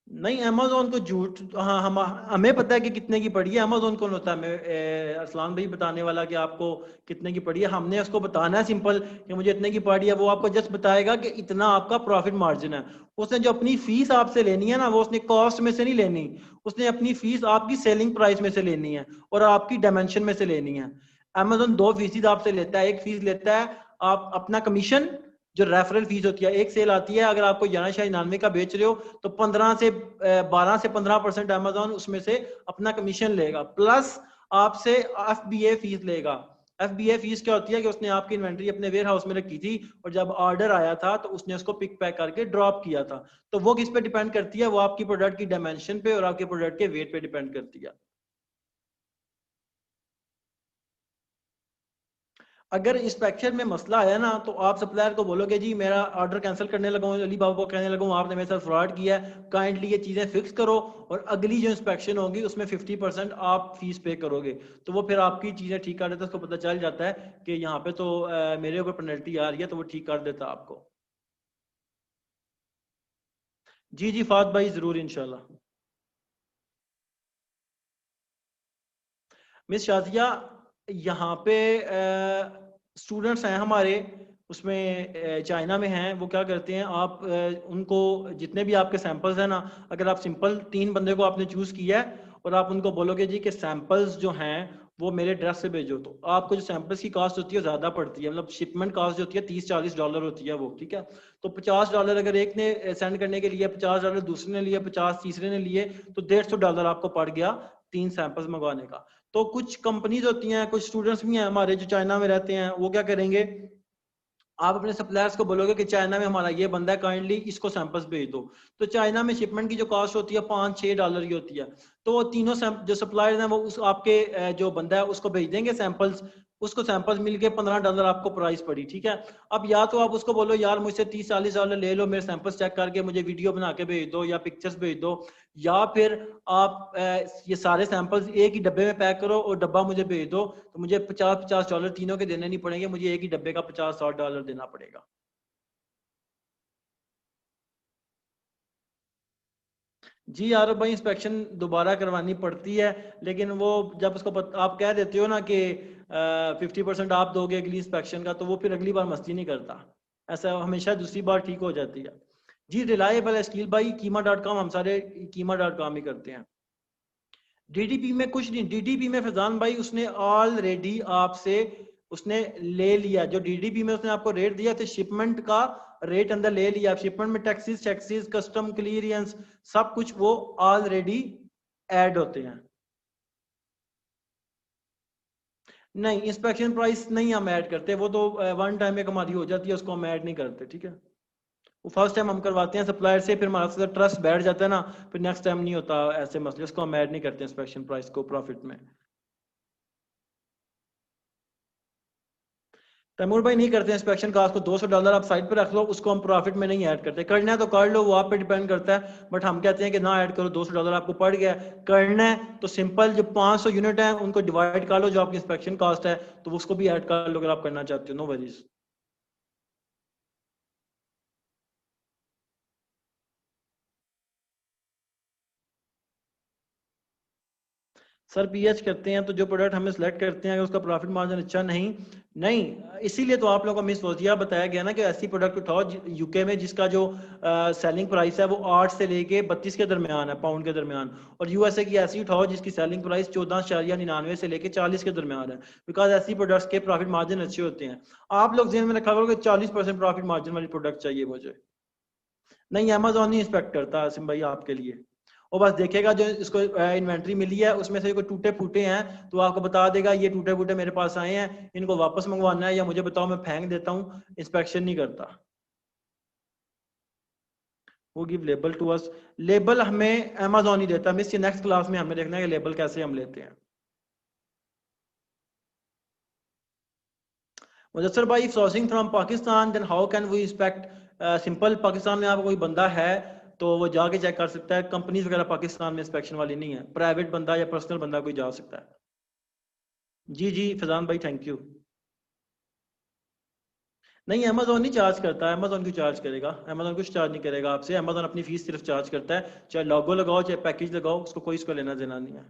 नहीं, अमेजोन को झूठ, हाँ हम हमें पता है कि कितने की पड़ी है। अमेजोन कौन होता है हमें अरसलान भाई बताने वाला कि आपको कितने की पड़ी है? हमने उसको बताना है सिंपल कि मुझे इतने की पड़ी है। वो आपको जस्ट बताएगा कि इतना आपका प्रॉफिट मार्जिन है। उसने जो अपनी फीस आपसे लेनी है ना, वो उसने कॉस्ट में से नहीं लेनी, उसने अपनी फीस आपकी सेलिंग प्राइस में से लेनी है और आपकी डायमेंशन में से लेनी है। अमेजोन 2% आपसे लेता है। एक फीस लेता है आप अपना कमीशन, जो रेफरल फीस होती है। एक सेल आती है, अगर आपको 1199 का बेच रहे हो तो 12 से 15% अमेजोन उसमें से अपना कमीशन लेगा, प्लस आपसे FBA फीस लेगा। FBA फीस क्या होती है कि उसने आपकी इन्वेंट्री अपने वेयर हाउस में रखी थी और जब ऑर्डर आया था तो उसने उसको पिक पैक करके ड्रॉप किया था। तो वो किस पे डिपेंड करती है? वो आपकी प्रोडक्ट की डायमेंशन पे और आपके प्रोडक्ट के वेट पे डिपेंड करती है। अगर इंस्पेक्शन में मसला आया ना, तो आप सप्लायर को बोलोगे जी मेरा ऑर्डर कैंसिल करने लगा हूँ, अली बाबा को कहने लगा हूँ आपने मेरे साथ फ्रॉड किया है, काइंडली ये चीज़ें फिक्स करो और अगली जो इंस्पेक्शन होगी उसमें 50% आप फीस पे करोगे। तो वो फिर आपकी चीज़ें ठीक कर देता है, उसको पता चल जाता है कि यहाँ पे तो मेरे ऊपर पेनल्टी आ रही है, तो वो ठीक कर देता है आपको। जी जी फात भाई, ज़रूर इंशाल्लाह। मिस शाजिया, यहाँ पे स्टूडेंट्स हैं हमारे, उसमें चाइना में हैं। वो क्या करते हैं, आप उनको जितने भी आपके सैंपल्स हैं ना, अगर आप सिंपल 3 बंदे को आपने चूज़ किया है और आप उनको बोलोगे जी कि सैंपल्स जो हैं वो मेरे एड्रेस से भेजो, तो आपको जो सैंपल्स की कॉस्ट होती है ज़्यादा पड़ती है। मतलब शिपमेंट कॉस्ट जो होती है $30-40 होती है वो, ठीक है। तो $50 अगर एक ने सेंड करने के लिए, $50 दूसरे ने लिए, 50 तीसरे ने लिए, तो $150 आपको पड़ गया 3 सैंपल्स मंगवाने का। तो कुछ कंपनीज होती हैं, कुछ स्टूडेंट्स भी हैं हमारे जो चाइना में रहते हैं, वो क्या करेंगे, आप अपने सप्लायर्स को बोलोगे कि चाइना में हमारा ये बंदा है, काइंडली इसको सैंपल्स भेज दो। तो चाइना में शिपमेंट की जो कॉस्ट होती है $5-6 की होती है। तो वो तीनों जो सप्लायर्स हैं वो उस आपके जो बंदा है उसको भेज देंगे सैंपल्स। उसको सैंपल्स मिल के $15 आपको प्राइस पड़ी, ठीक है। अब या तो आप उसको बोलो यार मुझसे $30-40 ले लो, मेरे सैंपल्स चेक करके मुझे वीडियो बना के भेज दो या पिक्चर्स भेज दो, या फिर आप ये सारे सैंपल्स एक ही डब्बे में पैक करो और डब्बा मुझे भेज दो, तो मुझे $50-50 तीनों के देने नहीं पड़ेंगे, मुझे एक ही डब्बे का $50-60 देना पड़ेगा। जी यार भाई, इंस्पेक्शन दोबारा करवानी पड़ती है, लेकिन वो जब उसको आप कह देते हो ना कि 50% आप दोगे अगली इंस्पेक्शन का, तो वो फिर अगली बार मस्ती नहीं करता। ऐसा हमेशा दूसरी बार ठीक हो जाती है। जी रिलायबल है स्कील भाई, कीमा.com, हम सारे कीमा.com ही करते हैं। डीडीपी में कुछ नहीं, डीडीपी में फैजान भाई उसने ऑलरेडी आपसे उसने ले लिया, जो डीडीपी में उसने आपको रेट दिया था शिपमेंट का रेट अंदर ले लिया। शिपमेंट में टैक्सेस टैक्सेस कस्टम क्लियरेंस सब कुछ वो ऑलरेडी ऐड होते हैं। नहीं, इंस्पेक्शन प्राइस नहीं हम ऐड करते, वो तो वन टाइम एक हमारी हो जाती है, उसको हम ऐड नहीं करते, ठीक है। वो फर्स्ट टाइम हम करवाते हैं सप्लायर से, फिर हमारा साथ ट्रस्ट बैठ जाता है ना, फिर नेक्स्ट टाइम नहीं होता ऐसे मसले, उसको हम ऐड नहीं करते इंस्पेक्शन प्राइस को प्रॉफिट में। तैमूर भाई नहीं करते इंस्पेक्शन कास्ट को। $200 आप साइड पे रख लो, उसको हम प्रॉफिट में नहीं ऐड करते। करना है तो कर लो, वो आप पे डिपेंड करता है, बट हम कहते हैं कि ना ऐड करो। $200 आपको पड़ गया, करना है तो सिंपल जो 500 यूनिट है उनको डिवाइड कर लो, जो आपकी इंस्पेक्शन कास्ट है, तो उसको भी ऐड कर लो अगर आप करना चाहते हो, नो वरीज। सर पीएच करते हैं तो जो प्रोडक्ट हमें सेलेक्ट करते हैं अगर उसका प्रॉफिट मार्जिन अच्छा नहीं, नहीं, इसीलिए तो आप लोगों को मिस वजिया बताया गया ना कि ऐसी प्रोडक्ट उठाओ यूके में जिसका जो सेलिंग प्राइस है वो 8 से लेके 32 के दरमियान है, पाउंड के दरमियान। और यूएसए की ऐसी उठाओ जिसकी सेलिंग प्राइस 14.99 से लेके 40 के दरमियान है, बिकॉज ऐसी प्रोडक्ट्स के प्रॉफिट मार्जिन अच्छे होते हैं। आप लोग जेहन में रखा करो कि 40% प्रॉफिट मार्जिन वाली प्रोडक्ट चाहिए मुझे। नहीं, अमेजोन नहीं इंस्पेक्ट करता आसिम भाई आपके लिए। वो बस देखेगा जो इसको इन्वेंट्री मिली है उसमें से कोई टूटे फूटे हैं तो आपको बता देगा ये टूटे फूटे मेरे पास आए हैं, इनको वापस मंगवाना है या मुझे बताओ, मैं फेंक देता हूँ। इंस्पेक्शन नहीं करता वो। Give label to us, label हमें अमेजोन ही देता है। मिस, नेक्स्ट क्लास में हमें देखना है कि लेबल कैसे हम लेते हैं। मुदस्सर भाई, sourcing from Pakistan, then how can we inspect? Simple, Pakistan में आपका कोई बंदा है तो वो जाके चेक कर सकता है। कंपनीज वगैरह पाकिस्तान में इंस्पेक्शन वाली नहीं है, प्राइवेट बंदा या पर्सनल बंदा कोई जा सकता है। जी जी फैजान भाई, थैंक यू। नहीं, अमेजोन नहीं चार्ज करता। अमेजोन क्यों चार्ज करेगा? अमेजोन कुछ चार्ज नहीं करेगा आपसे। अमेजोन अपनी फीस सिर्फ चार्ज करता है, चाहे लोगो लगाओ चाहे पैकेज लगाओ, उसको कोई इसको लेना देना नहीं है।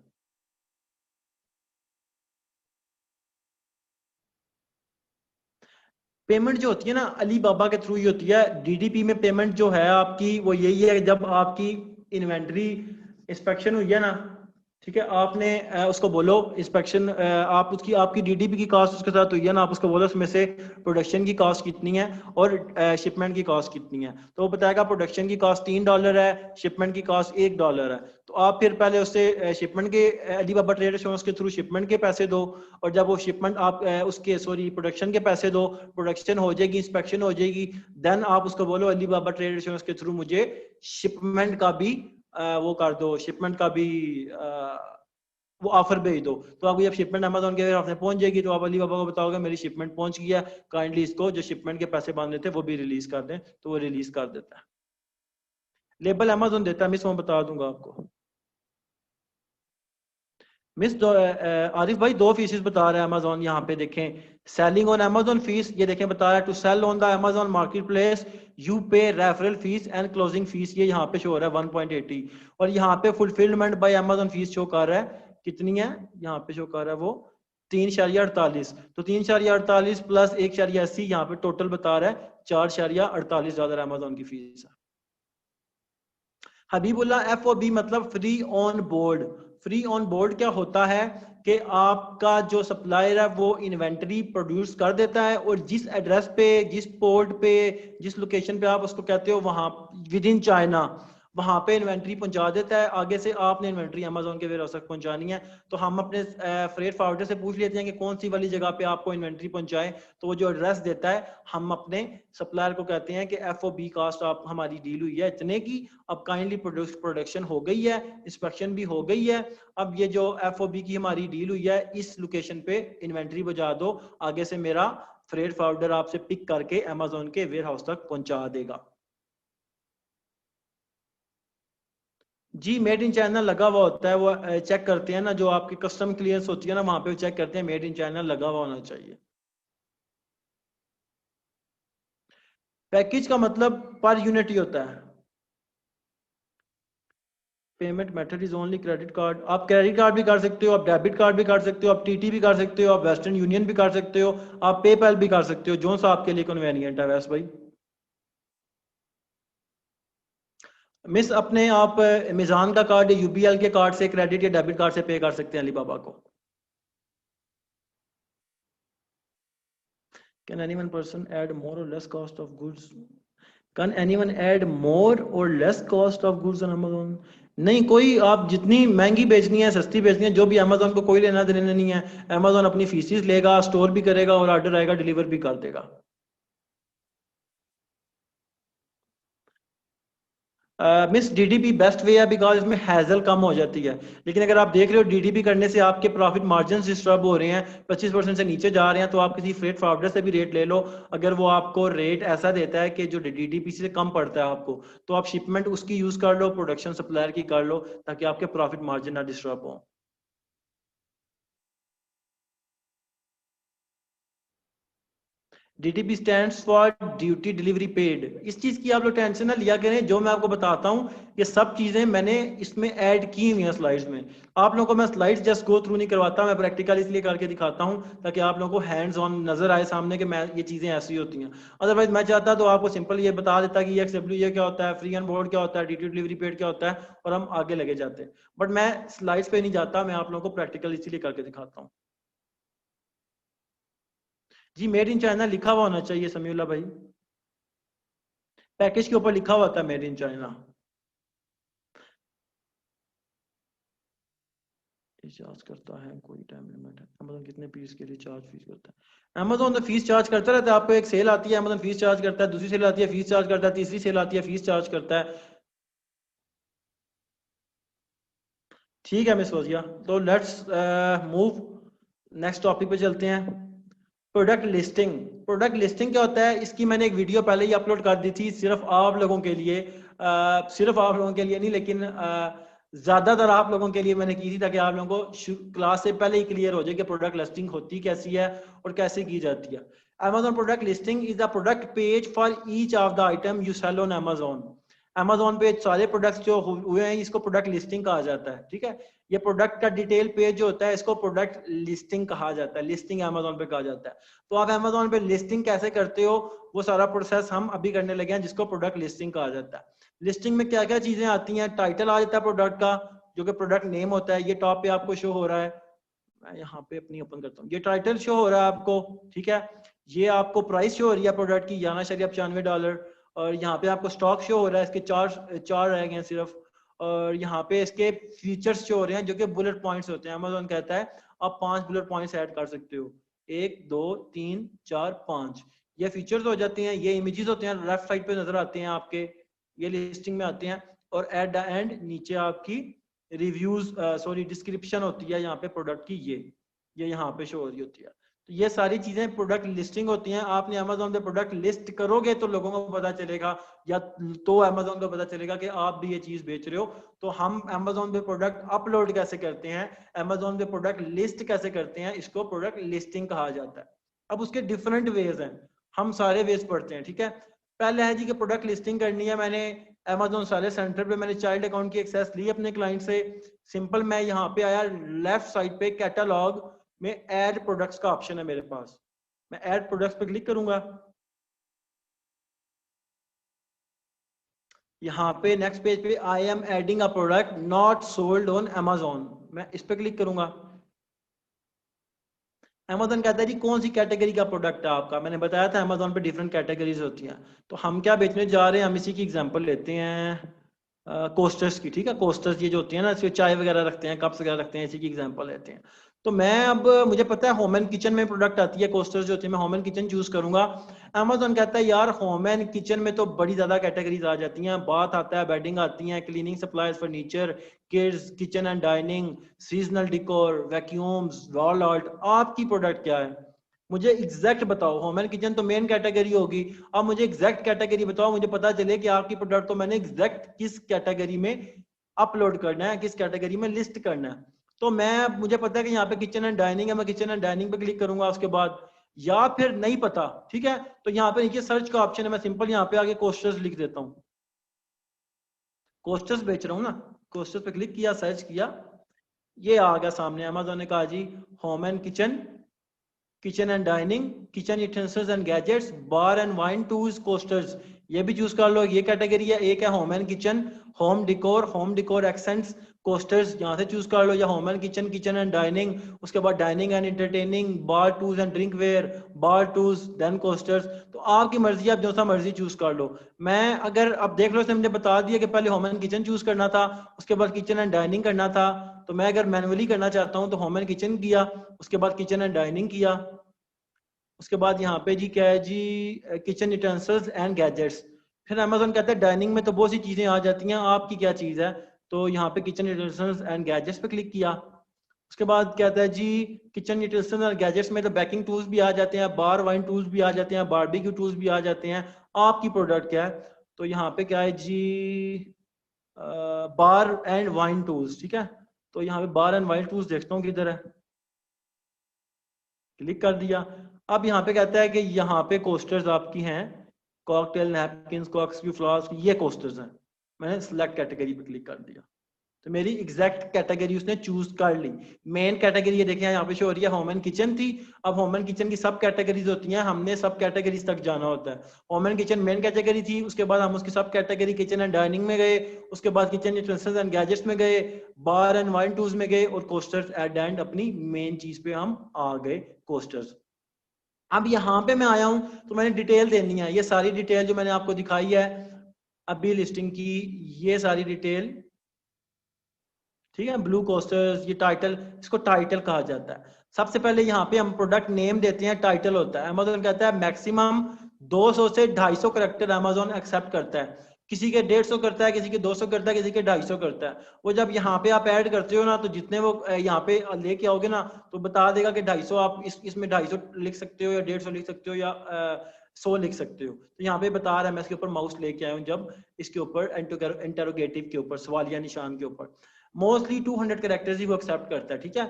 पेमेंट जो होती है ना अली बाबा के थ्रू ही होती है। डीडीपी में पेमेंट जो है आपकी वो यही है कि जब आपकी इन्वेंटरी इंस्पेक्शन हुई है ना, ठीक है, आपने उसको बोलो इंस्पेक्शन, आप उसकी आपकी डीडीपी की कॉस्ट उसके साथ हुई है ना, आप उसको बोलो उसमें से प्रोडक्शन की कॉस्ट कितनी है और शिपमेंट की कॉस्ट कितनी है। तो वो बताएगा प्रोडक्शन की कॉस्ट $3 है, शिपमेंट की कॉस्ट $1 है। तो आप फिर पहले उससे शिपमेंट के अली बाबा ट्रेड एश्योरेंस के थ्रू शिपमेंट के पैसे दो, और जब वो शिपमेंट आप उसके सॉरी प्रोडक्शन के पैसे दो, प्रोडक्शन हो जाएगी, इंस्पेक्शन हो जाएगी, देन आप उसको बोलो अली बाबा ट्रेड एश्योरेंस के थ्रू मुझे शिपमेंट का भी वो कर दो, शिपमेंट का भी वो ऑफर भेज दो। तो आपको जब शिपमेंट अमेजोन के ऑफर पहुंच जाएगी तो आप अली बाबा को बताओगे मेरी शिपमेंट पहुंच गई है, काइंडली इसको जो शिपमेंट के पैसे बांधे थे वो भी रिलीज कर दें, तो वो रिलीज कर देता है। लेबल अमेजोन देता है मिस, मैं बता दूंगा आपको। मिस आरिफ भाई 2 फीसेस बता रहा है अमेजोन, यहाँ पे देखें, सेलिंग ऑन अमेजोन फीस, ये देखें बता रहा है to sell on the Amazon market place you pay referral fees and closing fees, ये यहाँ पे शो हो रहा है 1.80। और यहाँ पे fulfilment bye Amazon fees show कर रहा है कितनी है, यहाँ पे शो कर रहा है वो 3.48। तो 3.48 प्लस 1.80 यहाँ पे टोटल बता रहा है $4.48 अमेजोन की फीस है। हबीबुल्ला FOB मतलब free on board. Free on board क्या होता है कि आपका जो सप्लायर है वो इन्वेंटरी प्रोड्यूस कर देता है, और जिस एड्रेस पे, जिस पोर्ट पे, जिस लोकेशन पे आप उसको कहते हो वहां विद इन चाइना, वहां पे इन्वेंटरी पहुंचा देता है। आगे से आपने इन्वेंटरी अमेजोन के वेयरहाउस तक पहुंचानी है, तो हम अपने फ्रेट फॉरवर्डर से पूछ लेते हैं कि कौन सी वाली जगह पे आपको इन्वेंटरी पहुंचाए, तो वो जो एड्रेस देता है हम अपने सप्लायर को कहते हैं कि FOB कास्ट आप हमारी डील हुई है इतने की, अब काइंडली प्रोडक्शन हो गई है, इंस्पेक्शन भी हो गई है, अब ये जो FOB की हमारी डील हुई है इस लोकेशन पे इन्वेंटरी बजा दो, आगे से मेरा फ्रेट फॉरवर्डर आपसे पिक करके अमेजोन के वेयर हाउस तक पहुंचा देगा। जी मेड इन चाइना लगा हुआ होता है, वो चेक करते हैं ना, जो आपकी कस्टम क्लियरेंस होती है ना वहां पे चेक करते हैं मेड इन चाइना लगा हुआ होना चाहिए। पैकेज का मतलब पर यूनिट ही होता है। Payment method is only credit card, आप क्रेडिट कार्ड भी कर सकते हो, आप डेबिट कार्ड भी कर सकते हो, आप TT भी कर सकते हो, आप वेस्टर्न यूनियन भी कर सकते हो, आप पेपैल भी कर सकते हो, जो सा आपके लिए कन्वेनियंट है वैसे भाई। मिस अपने आप मिजान का कार्ड या UBL के कार्ड से, क्रेडिट या डेबिट कार्ड से पे कर सकते हैं अलीबाबा को। Can any one person add more or less cost of goods? Can any one add more or less cost of goods on Amazon? नहीं, कोई, आप जितनी महंगी बेचनी है सस्ती बेचनी है जो भी, अमेजोन को कोई लेना देना नहीं है। अमेजोन अपनी फीसिस लेगा, स्टोर भी करेगा, और ऑर्डर आएगा डिलीवर भी कर देगा। मिस DDP बेस्ट वे है बिकॉज इसमें हैजल कम हो जाती है, लेकिन अगर आप देख रहे हो DDP करने से आपके प्रॉफिट मार्जिन डिस्टर्ब हो रहे हैं, 25% से नीचे जा रहे हैं, तो आप किसी फ्रेट फॉरवर्डर से भी रेट ले लो। अगर वो आपको रेट ऐसा देता है कि जो DDP से कम पड़ता है आपको, तो आप शिपमेंट उसकी यूज कर लो, प्रोडक्शन सप्लायर की कर लो, ताकि आपके प्रॉफिट मार्जिन ना डिस्टर्ब हो। DTP stands for duty delivery paid. इस चीज की आप लोग टेंशन ना लिया करें, जो मैं आपको बताता हूँ ये सब चीजें मैंने इसमें ऐड की हुई हैं स्लाइड्स में। आप लोगों को मैं स्लाइड्स जस्ट गो थ्रू नहीं करवाता, मैं प्रैक्टिकल इसलिए करके दिखाता हूँ ताकि आप लोगों को हैंड्स ऑन नजर आए सामने कि मैं ये चीजें ऐसी होती हैं। अदरवाइज मैं चाहता तो आपको सिंपल ये बता देता कि EXW ये क्या होता है, फ्री ऑन बोर्ड क्या होता है, ड्यूटी डिलीवरी पेड क्या होता है, और हम आगे लगे जाते हैं। बट मैं स्लाइड्स पे नहीं जाता, मैं आप लोगों को प्रैक्टिकल इसीलिए करके दिखाता हूँ। जी मेड इन चाइना लिखा हुआ होना चाहिए समीउल्लाह भाई, पैकेज के ऊपर लिखा हुआ था मेड इन चाइना। चार्ज करता है कोई टाइम लिमिट है? अमेजोन कितने पीस के लिए चार्ज फीस करता है? अमेजोन तो फीस चार्ज करता रहता है, आपको एक सेल आती है अमेजोन फीस चार्ज करता है, दूसरी सेल आती है फीस चार्ज करता है, तीसरी सेल आती है फीस चार्ज करता है। ठीक है मिस वजिया, तो लेट्स मूव नेक्स्ट टॉपिक पे चलते हैं। Product listing. प्रोडक्ट लिस्टिंग क्या होता है, इसकी मैंने एक वीडियो पहले ही अपलोड कर दी थी, सिर्फ आप लोगों के लिए, सिर्फ आप लोगों के लिए नहीं, लेकिन ज्यादातर आप लोगों के लिए मैंने की थी, ताकि आप लोगों को क्लास से पहले ही क्लियर हो जाए कि प्रोडक्ट लिस्टिंग होती कैसी है और कैसे की जाती है। Amazon product listing is the product page for each of the item you sell on Amazon। Amazon पे सारे प्रोडक्ट्स जो हुए हैं इसको प्रोडक्ट लिस्टिंग कहा जाता है, ठीक है। ये प्रोडक्ट का डिटेल पेज जो होता है इसको प्रोडक्ट लिस्टिंग कहा जाता है, लिस्टिंग Amazon पे कहा जाता है। तो आप Amazon पे लिस्टिंग कैसे करते हो, वो सारा प्रोसेस हम अभी करने लगे हैं, जिसको प्रोडक्ट लिस्टिंग कहा जाता है। लिस्टिंग में क्या क्या चीजें आती हैं, टाइटल आ जाता है प्रोडक्ट का, जो कि प्रोडक्ट नेम होता है, ये टॉप पे आपको शो हो रहा है, मैं यहाँ पे अपनी ओपन करता हूँ, ये टाइटल शो हो रहा है आपको, ठीक है। ये आपको प्राइस शो हो रही है प्रोडक्ट की, $95, और यहाँ पे आपको स्टॉक शो हो रहा है, इसके चार रह गए हैं सिर्फ, और यहाँ पे इसके फीचर्स शो हो रहे हैं जो कि बुलेट पॉइंट्स होते हैं। Amazon कहता है आप 5 बुलेट पॉइंट्स ऐड कर सकते हो, 1 2 3 4 5, ये फीचर्स हो जाते हैं। ये इमेजेस होते हैं, लेफ्ट साइड पे नजर आते हैं आपके, ये लिस्टिंग में आते हैं। और एट द एंड नीचे आपकी रिव्यूज सॉरी डिस्क्रिप्शन होती है यहाँ पे प्रोडक्ट की, ये यहाँ पे शो हो रही होती है। तो ये सारी चीजें प्रोडक्ट लिस्टिंग होती हैं। आपने Amazon पे प्रोडक्ट लिस्ट करोगे तो लोगों को पता चलेगा, या तो Amazon को पता चलेगा कि आप भी ये चीज बेच रहे हो। तो हम Amazon पे प्रोडक्ट अपलोड कैसे करते हैं, Amazon पे प्रोडक्ट लिस्ट कैसे करते हैं, इसको प्रोडक्ट लिस्टिंग कहा जाता है। अब उसके डिफरेंट वेज हैं, हम सारे वेज पढ़ते हैं, ठीक है। पहले है जी कि प्रोडक्ट लिस्टिंग करनी है, मैंने Amazon सारे सेंटर पे मैंने चाइल्ड अकाउंट की एक्सेस ली अपने क्लाइंट से। सिंपल मैं यहाँ पे आया, लेफ्ट साइड पे कैटलॉग में ऐड प्रोडक्ट्स का ऑप्शन है मेरे पास, मैं ऐड प्रोडक्ट्स पे क्लिक करूंगा। यहाँ पे नेक्स्ट पेज पे I am adding a product not sold on Amazon, मैं इस पे क्लिक करूंगा। Amazon कहता है जी कौन सी कैटेगरी का प्रोडक्ट है आपका, मैंने बताया था Amazon पे डिफरेंट कैटेगरीज होती हैं। तो हम क्या बेचने जा रहे हैं, हम इसी की एग्जांपल लेते हैं कोस्टर्स की, ठीक है। कोस्टर्स ये जो होती है ना, इसमें चाय वगैरह रखते हैं, कप्स वगैरह रखते हैं, इसी की एग्जांपल लेते हैं। तो मैं अब मुझे पता है होम एंड किचन में प्रोडक्ट आती है, कोस्टर्स जो होती है, मैं होम एंड किचन चूज करूंगा। Amazon कहता है यार होम एंड किचन में तो बड़ी ज्यादा कैटेगरीज आ जाती हैं, बाथ आता है, बेडिंग आती है, cleaning supplies, furniture, kids, kitchen and dining, seasonal डिकोर, vacuums, wall art. आपकी प्रोडक्ट क्या है, मुझे एग्जैक्ट बताओ। होम एंड किचन तो मेन कैटेगरी होगी, अब मुझे एग्जैक्ट कैटेगरी बताओ, मुझे पता चले कि आपकी प्रोडक्ट को मैंने एग्जैक्ट किस कैटेगरी में अपलोड करना है, किस कैटेगरी में लिस्ट करना है। तो मैं मुझे पता है कि यहाँ पे किचन एंड डाइनिंग है, मैं किचन एंड डाइनिंग पे क्लिक करूंगा उसके बाद। या फिर नहीं पता, ठीक है, तो यहाँ पे नीचे सर्च का ऑप्शन है, मैं सिंपल यहाँ पे आगे कोस्टर्स लिख देता हूँ, कोस्टर्स बेच रहा हूँ ना, कोस्टर्स पे क्लिक किया, सर्च किया, ये आ गया सामने। Amazon ने कहा जी home and kitchen, kitchen and dining, kitchen utensils and gadgets, bar and wine tools, coasters, ये भी चूज कर लो, ये कैटेगरी है। एक है home and kitchen, home decor accents, coasters यहाँ से चूज कर लो, या home and kitchen, kitchen and dining, उसके बाद dining and entertaining, bar tools and drinkware, bar tools, then coasters. तो आपकी मर्जी, आप जो सा मर्जी चूज कर लो। मैं अगर आप देख लो, इसने मुझे बता दिया कि पहले होम एंड किचन चूज करना था, उसके बाद किचन एंड डाइनिंग करना था। तो मैं अगर मैनुअली करना चाहता हूँ तो होम एंड किचन किया, उसके बाद किचन एंड डाइनिंग किया, उसके बाद यहाँ पे जी क्या है जी किचन यूटेंसिल्स एंड गैजेट्स। फिर Amazon कहता है डाइनिंग में तो बहुत सी चीजें आ जाती हैं, आपकी क्या चीज है। तो यहाँ पे किचन यूटेंसिल्स एंड गैजेट्स पे क्लिक किया, उसके बाद कहता है जी किचन यूटेंसिल्स एंड गैजेट्स में तो बेकिंग टूल्स भी आ जाते हैं, बार वाइन टूल्स भी आ जाते हैं, बारबेक्यू टूल्स भी आ जाते हैं। आपकी प्रोडक्ट क्या है, तो यहाँ पे क्या है जी बार एंड वाइन टूल्स, ठीक है। तो यहाँ पे बार एंड वाइन टूल्स देखता हूँ किधर है, क्लिक कर दिया। अब यहाँ पे कहता है कि यहाँ पे कोस्टर्स आपकी हैं, कॉकटेल नैपकिंस, कॉक्सक्यू फ्लास्क, ये कोस्टर्स हैं। मैंने सिलेक्ट कैटेगरी पे क्लिक कर दिया, तो मेरी एग्जैक्ट कैटेगरी उसने चूज कर ली। मेन कैटेगरी ये देखें यहाँ पे शो हो रही है, होम एंड किचन थी। अब होम एंड किचन की सब कैटेगरीज होती हैं, हमने सब कैटेगरीज तक जाना होता है। Home and kitchen main category थी, उसके बाद हम उसकी सब कैटेगरी किचन एंड डाइनिंग में गए, उसके बाद किचन यूटेंसिल्स एंड गैजेट्स में गए, बार एंड वाइन टूल्स में गए, और कोस्टर्स एट एंड अपनी मेन चीज पे हम आ गए, कोस्टर्स। अब यहाँ पे मैं आया हूं तो मैंने डिटेल देनी है, ये सारी डिटेल जो मैंने आपको दिखाई है अभी लिस्टिंग की, ये सारी डिटेल, ठीक है। ब्लू कोस्टर्स, ये टाइटल, इसको टाइटल कहा जाता है। सबसे पहले यहाँ पे हम प्रोडक्ट नेम देते हैं, टाइटल होता है। Amazon कहता है मैक्सिमम 200 से 250 करेक्टर Amazon एक्सेप्ट करता है। किसी के 150 करता है, किसी के 200 करता है, किसी के 250 करता है। वो जब यहाँ पे आप ऐड करते हो ना, तो जितने वो यहाँ पे लेके आओगे ना, तो बता देगा कि 250 आप इसमें 250 लिख सकते हो, या 150 लिख सकते हो, या 100 लिख सकते हो। तो यहाँ पे बता रहा है, मैं इसके ऊपर माउस लेके आया हूँ, जब इसके ऊपर इंटरोगेटिव के ऊपर, सवालिया निशान के ऊपर मोस्टली 200 कैरेक्टर्स ही वो एक्सेप्ट करता है, ठीक है।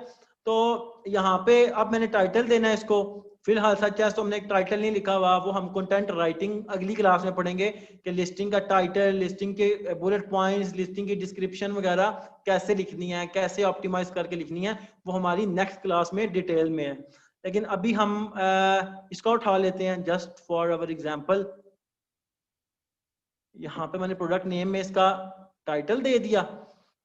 तो यहाँ पे अब मैंने टाइटल देना है इसको। फिलहाल सच है तो हमने एक टाइटल नहीं लिखा हुआ, वो हम कंटेंट राइटिंग अगली क्लास में पढ़ेंगे कि लिस्टिंग का टाइटल, लिस्टिंग के बुलेट पॉइंट्स, लिस्टिंग की डिस्क्रिप्शन वगैरह कैसे लिखनी है, कैसे ऑप्टिमाइज करके लिखनी है, वो हमारी नेक्स्ट क्लास में डिटेल में है। लेकिन अभी हम इसका उठा लेते हैं जस्ट फॉर अवर एग्जाम्पल। यहाँ पे मैंने प्रोडक्ट नेम में इसका टाइटल दे दिया।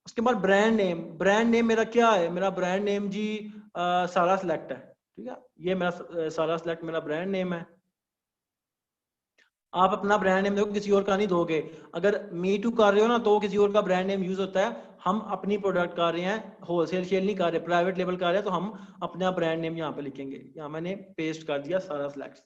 उसके बाद ब्रांड नेम, ब्रांड नेम मेरा क्या है, मेरा ब्रांड नेम जी सारा सिलेक्ट है, ठीक है। ये मेरा सारा सिलेक्ट मेरा ब्रांड नेम है। आप अपना ब्रांड नेम देखो, किसी और का नहीं दोगे। अगर मी टू कर रहे हो ना, तो किसी और का ब्रांड नेम यूज होता है। हम अपनी प्रोडक्ट कर रहे हैं, होलसेल शेल नहीं कर रहे, प्राइवेट लेवल कर रहे हैं, तो हम अपना ब्रांड नेम यहाँ पे लिखेंगे। यहाँ मैंने पेस्ट कर दिया सारा सिलेक्ट।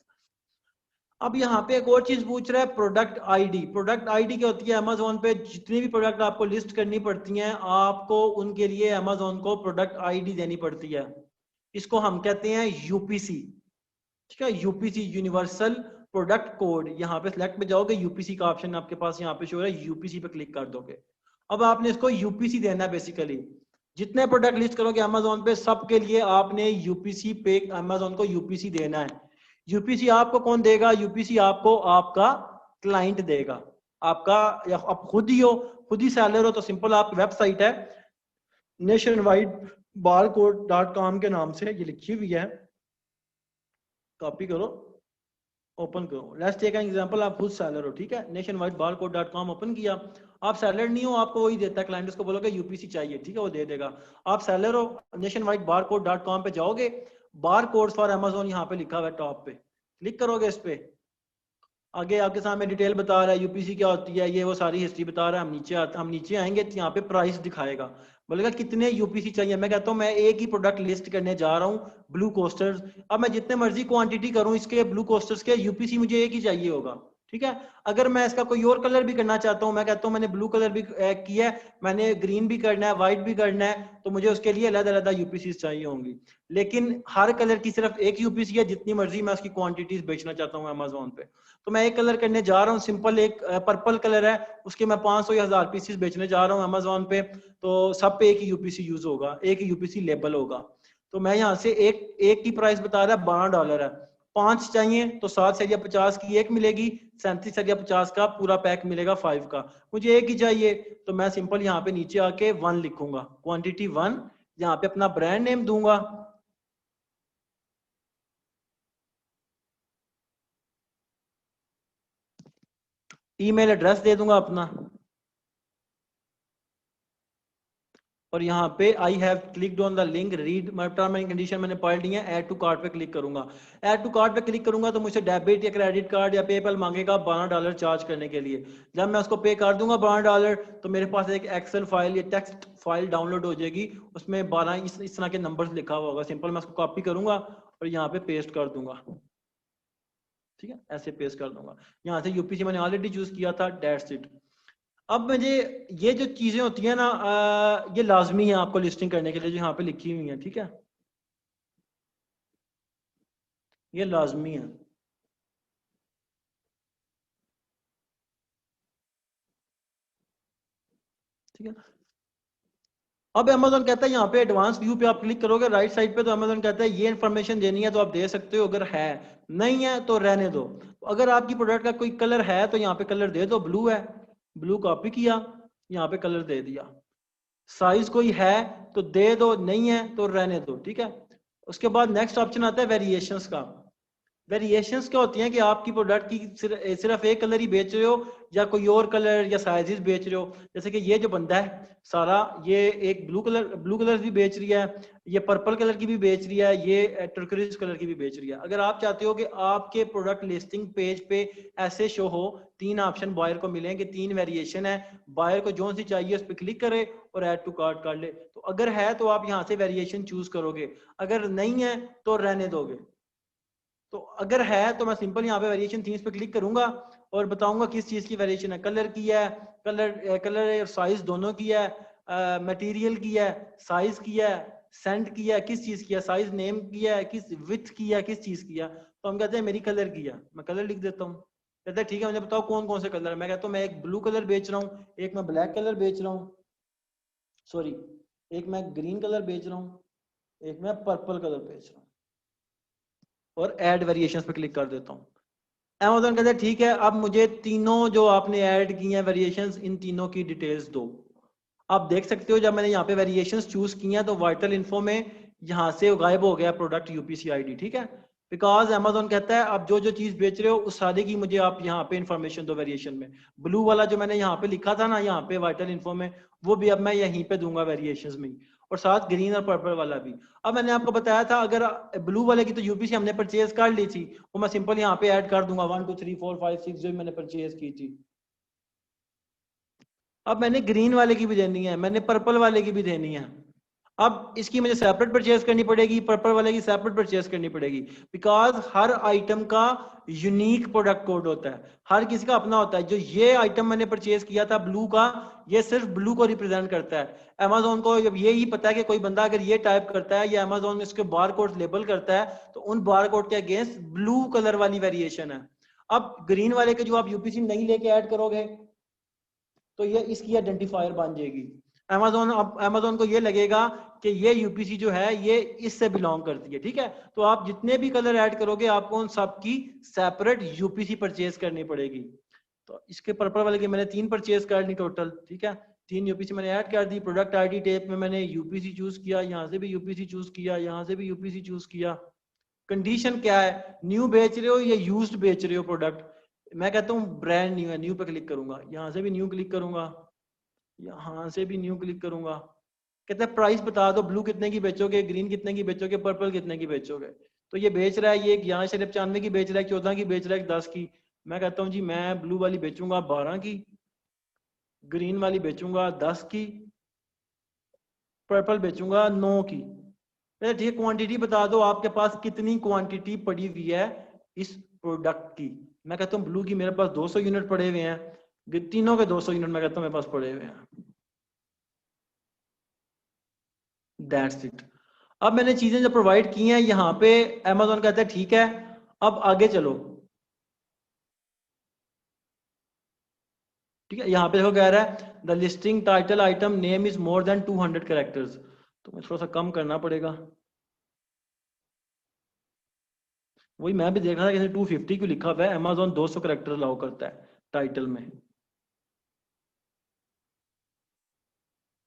अब यहाँ पे एक और चीज पूछ रहा है, प्रोडक्ट आईडी। प्रोडक्ट आईडी क्या होती है, अमेजोन पे जितनी भी प्रोडक्ट आपको लिस्ट करनी पड़ती हैं, आपको उनके लिए अमेजोन को प्रोडक्ट आईडी देनी पड़ती है। इसको हम कहते हैं यूपीसी, ठीक है। UPC, universal product code. यहाँ पे सिलेक्ट पे जाओगे, यूपीसी का ऑप्शन आपके पास यहाँ पे शो है, यूपीसी पे क्लिक कर दोगे। अब आपने इसको यूपीसी देना है। बेसिकली जितने प्रोडक्ट लिस्ट करोगे अमेजोन पे, सबके लिए आपने यूपीसी पे अमेजोन को यूपीसी देना है। यूपीसी आपको कौन देगा, यूपीसी आपको आपका क्लाइंट देगा, आपका, या आप खुद ही हो, खुद ही सेलर हो, तो सिंपल आपकी वेबसाइट है nationwidebarcode.com के नाम से, ये लिखी हुई है, कॉपी करो, ओपन करो। लेट्स टेक एन एग्जांपल, आप खुद सेलर हो, ठीक है। nationwidebarcode.com ओपन किया, आप सेलर नहीं हो, आपको वही देता है क्लाइंट, उसको बोलोगे यूपीसी चाहिए, ठीक है, वो दे देगा। आप सेलर हो, nationwidebarcode.com पे जाओगे, बार कोड्स फॉर अमेजोन यहाँ पे लिखा हुआ है टॉप पे, क्लिक करोगे इस पे। आगे आपके सामने डिटेल बता रहा है यूपीसी क्या होती है, ये वो सारी हिस्ट्री बता रहा है। हम नीचे आएंगे तो यहाँ पे प्राइस दिखाएगा, बोलेगा कितने यूपीसी चाहिए। मैं कहता हूँ मैं एक ही प्रोडक्ट लिस्ट करने जा रहा हूँ, ब्लू कोस्टर्स। अब मैं जितने मर्जी क्वांटिटी करूँ इसके ब्लू कोस्टर्स के, यूपीसी मुझे एक ही चाहिए होगा, ठीक है। अगर मैं इसका कोई और कलर भी करना चाहता हूँ, मैं कहता हूँ मैंने ब्लू कलर भी किया है, मैंने ग्रीन भी करना है, व्हाइट भी करना है, तो मुझे उसके लिए अलग अलग यूपीसी चाहिए होंगी। लेकिन हर कलर की सिर्फ एक यूपीसी है, जितनी मर्जी मैं उसकी क्वांटिटीज बेचना चाहता हूँ अमेजोन पे। तो मैं एक कलर करने जा रहा हूँ, सिंपल एक पर्पल कलर है, उसके मैं 500 या 1000 पीसेस बेचने जा रहा हूँ अमेजोन पे। तो सब पे एक ही यूपीसी यूज होगा, एक ही यूपीसी लेबल होगा। तो मैं यहाँ से एक की प्राइस बता रहा है $12 है, 5 चाहिए तो 7 की एक मिलेगी, 37 का पूरा पैक मिलेगा 5 का। मुझे एक ही चाहिए, तो मैं सिंपल यहाँ पे नीचे आके 1 लिखूंगा, क्वांटिटी 1, यहाँ पे अपना ब्रांड नेम दूंगा, ईमेल एड्रेस दे दूंगा अपना, और यहाँ पे I have clicked on the link, read my term and condition मैंने पढ़ ली है, ऐड टू कार्ट पे क्लिक करूंगा। ऐड टू कार्ट पे क्लिक करूंगा तो मुझे डेबिट या क्रेडिट कार्ड या पेपल मांगेगा $12 चार्ज करने के लिए। जब मैं उसको पे कर दूंगा $12, तो मेरे पास एक एक्सेल फाइल या टेक्स्ट फाइल डाउनलोड हो जाएगी, उसमें 12 इस तरह के नंबर लिखा हुआ होगा। सिंपल मैं उसको कॉपी करूंगा और यहाँ पे पेस्ट कर दूंगा, ठीक है, ऐसे पेस्ट कर दूंगा। यहाँ से यूपीसी मैंने ऑलरेडी चूज किया था, दैट्स इट। अब मुझे ये जो चीजें होती है ना, ये लाजमी है आपको लिस्टिंग करने के लिए, जो यहाँ पे लिखी हुई है, ठीक है, ये लाजमी है, ठीक है। अब अमेजोन कहता है यहाँ पे एडवांस व्यू पे आप क्लिक करोगे राइट साइड पे, तो अमेजोन कहता है ये इन्फॉर्मेशन देनी है तो आप दे सकते हो, अगर है, नहीं है तो रहने दो। अगर आपकी प्रोडक्ट का कोई कलर है तो यहाँ पे कलर दे दो, ब्लू है, ब्लू कॉपी किया, यहाँ पे कलर दे दिया। साइज कोई है तो दे दो, नहीं है तो रहने दो, ठीक है। उसके बाद नेक्स्ट ऑप्शन आता है वेरिएशंस का। वेरिएशंस क्या होती हैं कि आपकी प्रोडक्ट की सिर्फ एक कलर ही बेच रहे हो, या कोई और कलर या साइजेस बेच रहे हो। जैसे कि ये जो बंदा है सारा, ये एक ब्लू कलर भी बेच रही है, ये पर्पल कलर की भी बेच रही है, ये टर्कोइज कलर की भी बेच रही है। अगर आप चाहते हो कि आपके प्रोडक्ट लिस्टिंग पेज पे ऐसे शो हो, 3 ऑप्शन बायर को मिलेंगे, 3 वेरिएशन है, बायर को जो सी चाहिए उस पर क्लिक करे और ऐड टू कार्ट कर ले। तो अगर है तो आप यहाँ से वेरिएशन चूज करोगे, अगर नहीं है तो रहने दोगे। तो अगर है तो मैं सिंपल यहाँ पे वेरिएशन थीम्स पे क्लिक करूंगा और बताऊंगा किस चीज की वेरिएशन है। कलर की है, कलर और साइज दोनों की है, मटेरियल की है, साइज की है, सेंट की है, किस चीज की है, साइज नेम की है, किस विथ की है, किस चीज की है। तो हम कहते हैं मेरी कलर की है, मैं कलर लिख देता हूँ। कहते हैं ठीक है मुझे बताओ कौन कौन से कलर है। मैं कहता हूँ मैं एक ब्लू कलर बेच रहा हूँ, एक मैं ब्लैक कलर बेच रहा हूँ, सॉरी एक मैं ग्रीन कलर बेच रहा हूँ, एक मैं पर्पल कलर बेच रहा हूँ, और ऐड वेरिएशंस पे क्लिक कर देता हूँ। Amazon कहता है ठीक है अब मुझे तीनों जो आपने ऐड की हैं वेरिएशंस, इन तीनों की डिटेल्स दो। आप देख सकते हो जब मैंने यहाँ पे वेरिएशंस चूज की हैं तो वाइटल इन्फो में यहाँ से गायब हो गया प्रोडक्ट यूपीसी आईडी, ठीक है। बिकॉज Amazon कहता है आप जो जो चीज बेच रहे हो उस सारे की मुझे आप यहाँ पे इंफॉर्मेशन दो वेरिएशन में। ब्लू वाला जो मैंने यहाँ पे लिखा था ना यहाँ पे वाइटल इन्फो में, वो भी अब मैं यहीं पे दूंगा वेरिएशंस में, और साथ ग्रीन और पर्पल वाला भी। अब मैंने आपको बताया था अगर ब्लू वाले की तो यूपीसी हमने परचेज कर ली थी, वो मैं सिंपल यहाँ पे ऐड कर दूंगा 1 2 3 4 5 6 जो मैंने परचेज की थी। अब मैंने ग्रीन वाले की भी देनी है, मैंने पर्पल वाले की भी देनी है। अब इसकी मुझे सेपरेट परचेज करनी पड़ेगी, पर्पल वाले की सेपरेट परचेज करनी पड़ेगी, बिकॉज हर आइटम का यूनिक प्रोडक्ट कोड होता है, हर किसी का अपना होता है। जो ये आइटम मैंने परचेज किया था ब्लू का, ये सिर्फ ब्लू को रिप्रेजेंट करता है। अमेजोन को जब ये ही पता है कि कोई बंदा अगर ये टाइप करता है या अमेजोन में इसके बार कोड लेबल करता है तो उन बार कोड के अगेंस्ट ब्लू कलर वाली वेरिएशन है। अब ग्रीन वाले के जो आप यूपीसी नहीं लेके ऐड करोगे तो ये इसकी आइडेंटिफायर बन जाएगी। अमेजोन को ये लगेगा कि ये यूपीसी जो है ये इससे बिलोंग करती है, ठीक है। तो आप जितने भी कलर ऐड करोगे आपको उन सब की सेपरेट यूपीसी परचेज करनी पड़ेगी। तो इसके पर्पल वाले के मैंने 3 परचेज कर ली टोटल, ठीक है। 3 यूपीसी मैंने ऐड कर दी। प्रोडक्ट आईडी टेप में मैंने यूपीसी चूज किया, यहाँ से भी यूपीसी चूज किया, यहाँ से भी यूपीसी चूज किया। कंडीशन क्या है, न्यू बेच रहे हो या यूज्ड बेच रहे हो प्रोडक्ट। मैं कहता हूँ ब्रांड न्यू है, न्यू पे क्लिक करूंगा, यहाँ से भी न्यू क्लिक करूंगा, यहाँ से भी न्यू क्लिक करूंगा। कहता है प्राइस बता दो, ब्लू कितने की बेचोगे, ग्रीन कितने की बेचोगे, पर्पल कितने की बेचोगे। तो ये बेच रहा है, ये यहाँ से 95 की बेच रहा है, 14 की बेच रहा है, 10 की। मैं कहता हूँ जी मैं ब्लू वाली बेचूंगा 12 की, ग्रीन वाली बेचूंगा 10 की, पर्पल बेचूंगा 9 की। ठीक है क्वांटिटी बता दो आपके पास कितनी क्वांटिटी पड़ी हुई है इस प्रोडक्ट की। मैं कहता हूँ ब्लू की मेरे पास 200 यूनिट पड़े हुए हैं, तीनों के 200 यूनिट मैं कहता हूँ मेरे पास पड़े हुए हैं। That's it. अब मैंने चीजें जो प्रोवाइड की हैं यहाँ पे Amazon कहता है ठीक है अब आगे चलो, ठीक है। यहाँ पे देखो कह रहा है the listing title item name is more than 200 characters, तो मुझे थोड़ा सा कम करना पड़ेगा। वही मैं भी देख रहा था कि 250 क्यों लिखा हुआ है, Amazon 200 कैरेक्टर अलाउ करता है टाइटल में।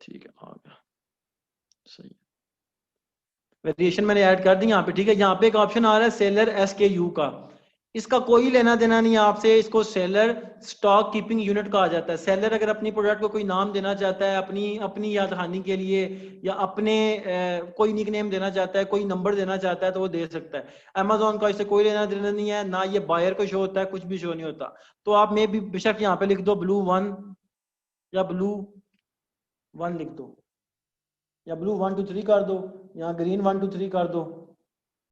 ठीक है आ गया, सही है। वेरिएशन मैंने ऐड कर दी यहाँ पे, ठीक है। यहाँ पे एक ऑप्शन आ रहा है सेलर SKU का, इसका कोई लेना देना नहीं है आपसे, इसको सेलर स्टॉक कीपिंग यूनिट कहा जाता है। सेलर अगर अपनी प्रोडक्ट को कोई नाम देना चाहता है अपनी अपनी याद दहानी के लिए, या अपने कोई निक नेम देना चाहता है, कोई नंबर देना चाहता है तो वो दे सकता है। Amazon का इससे कोई लेना देना नहीं है, ना ये बायर को शो होता है, कुछ भी शो नहीं होता। तो आप में भी बेशक यहाँ पे लिख दो blue 1 या blue 1 लिख दो, या blue 1 2 3 कर दो, या green 1 2 3 कर दो,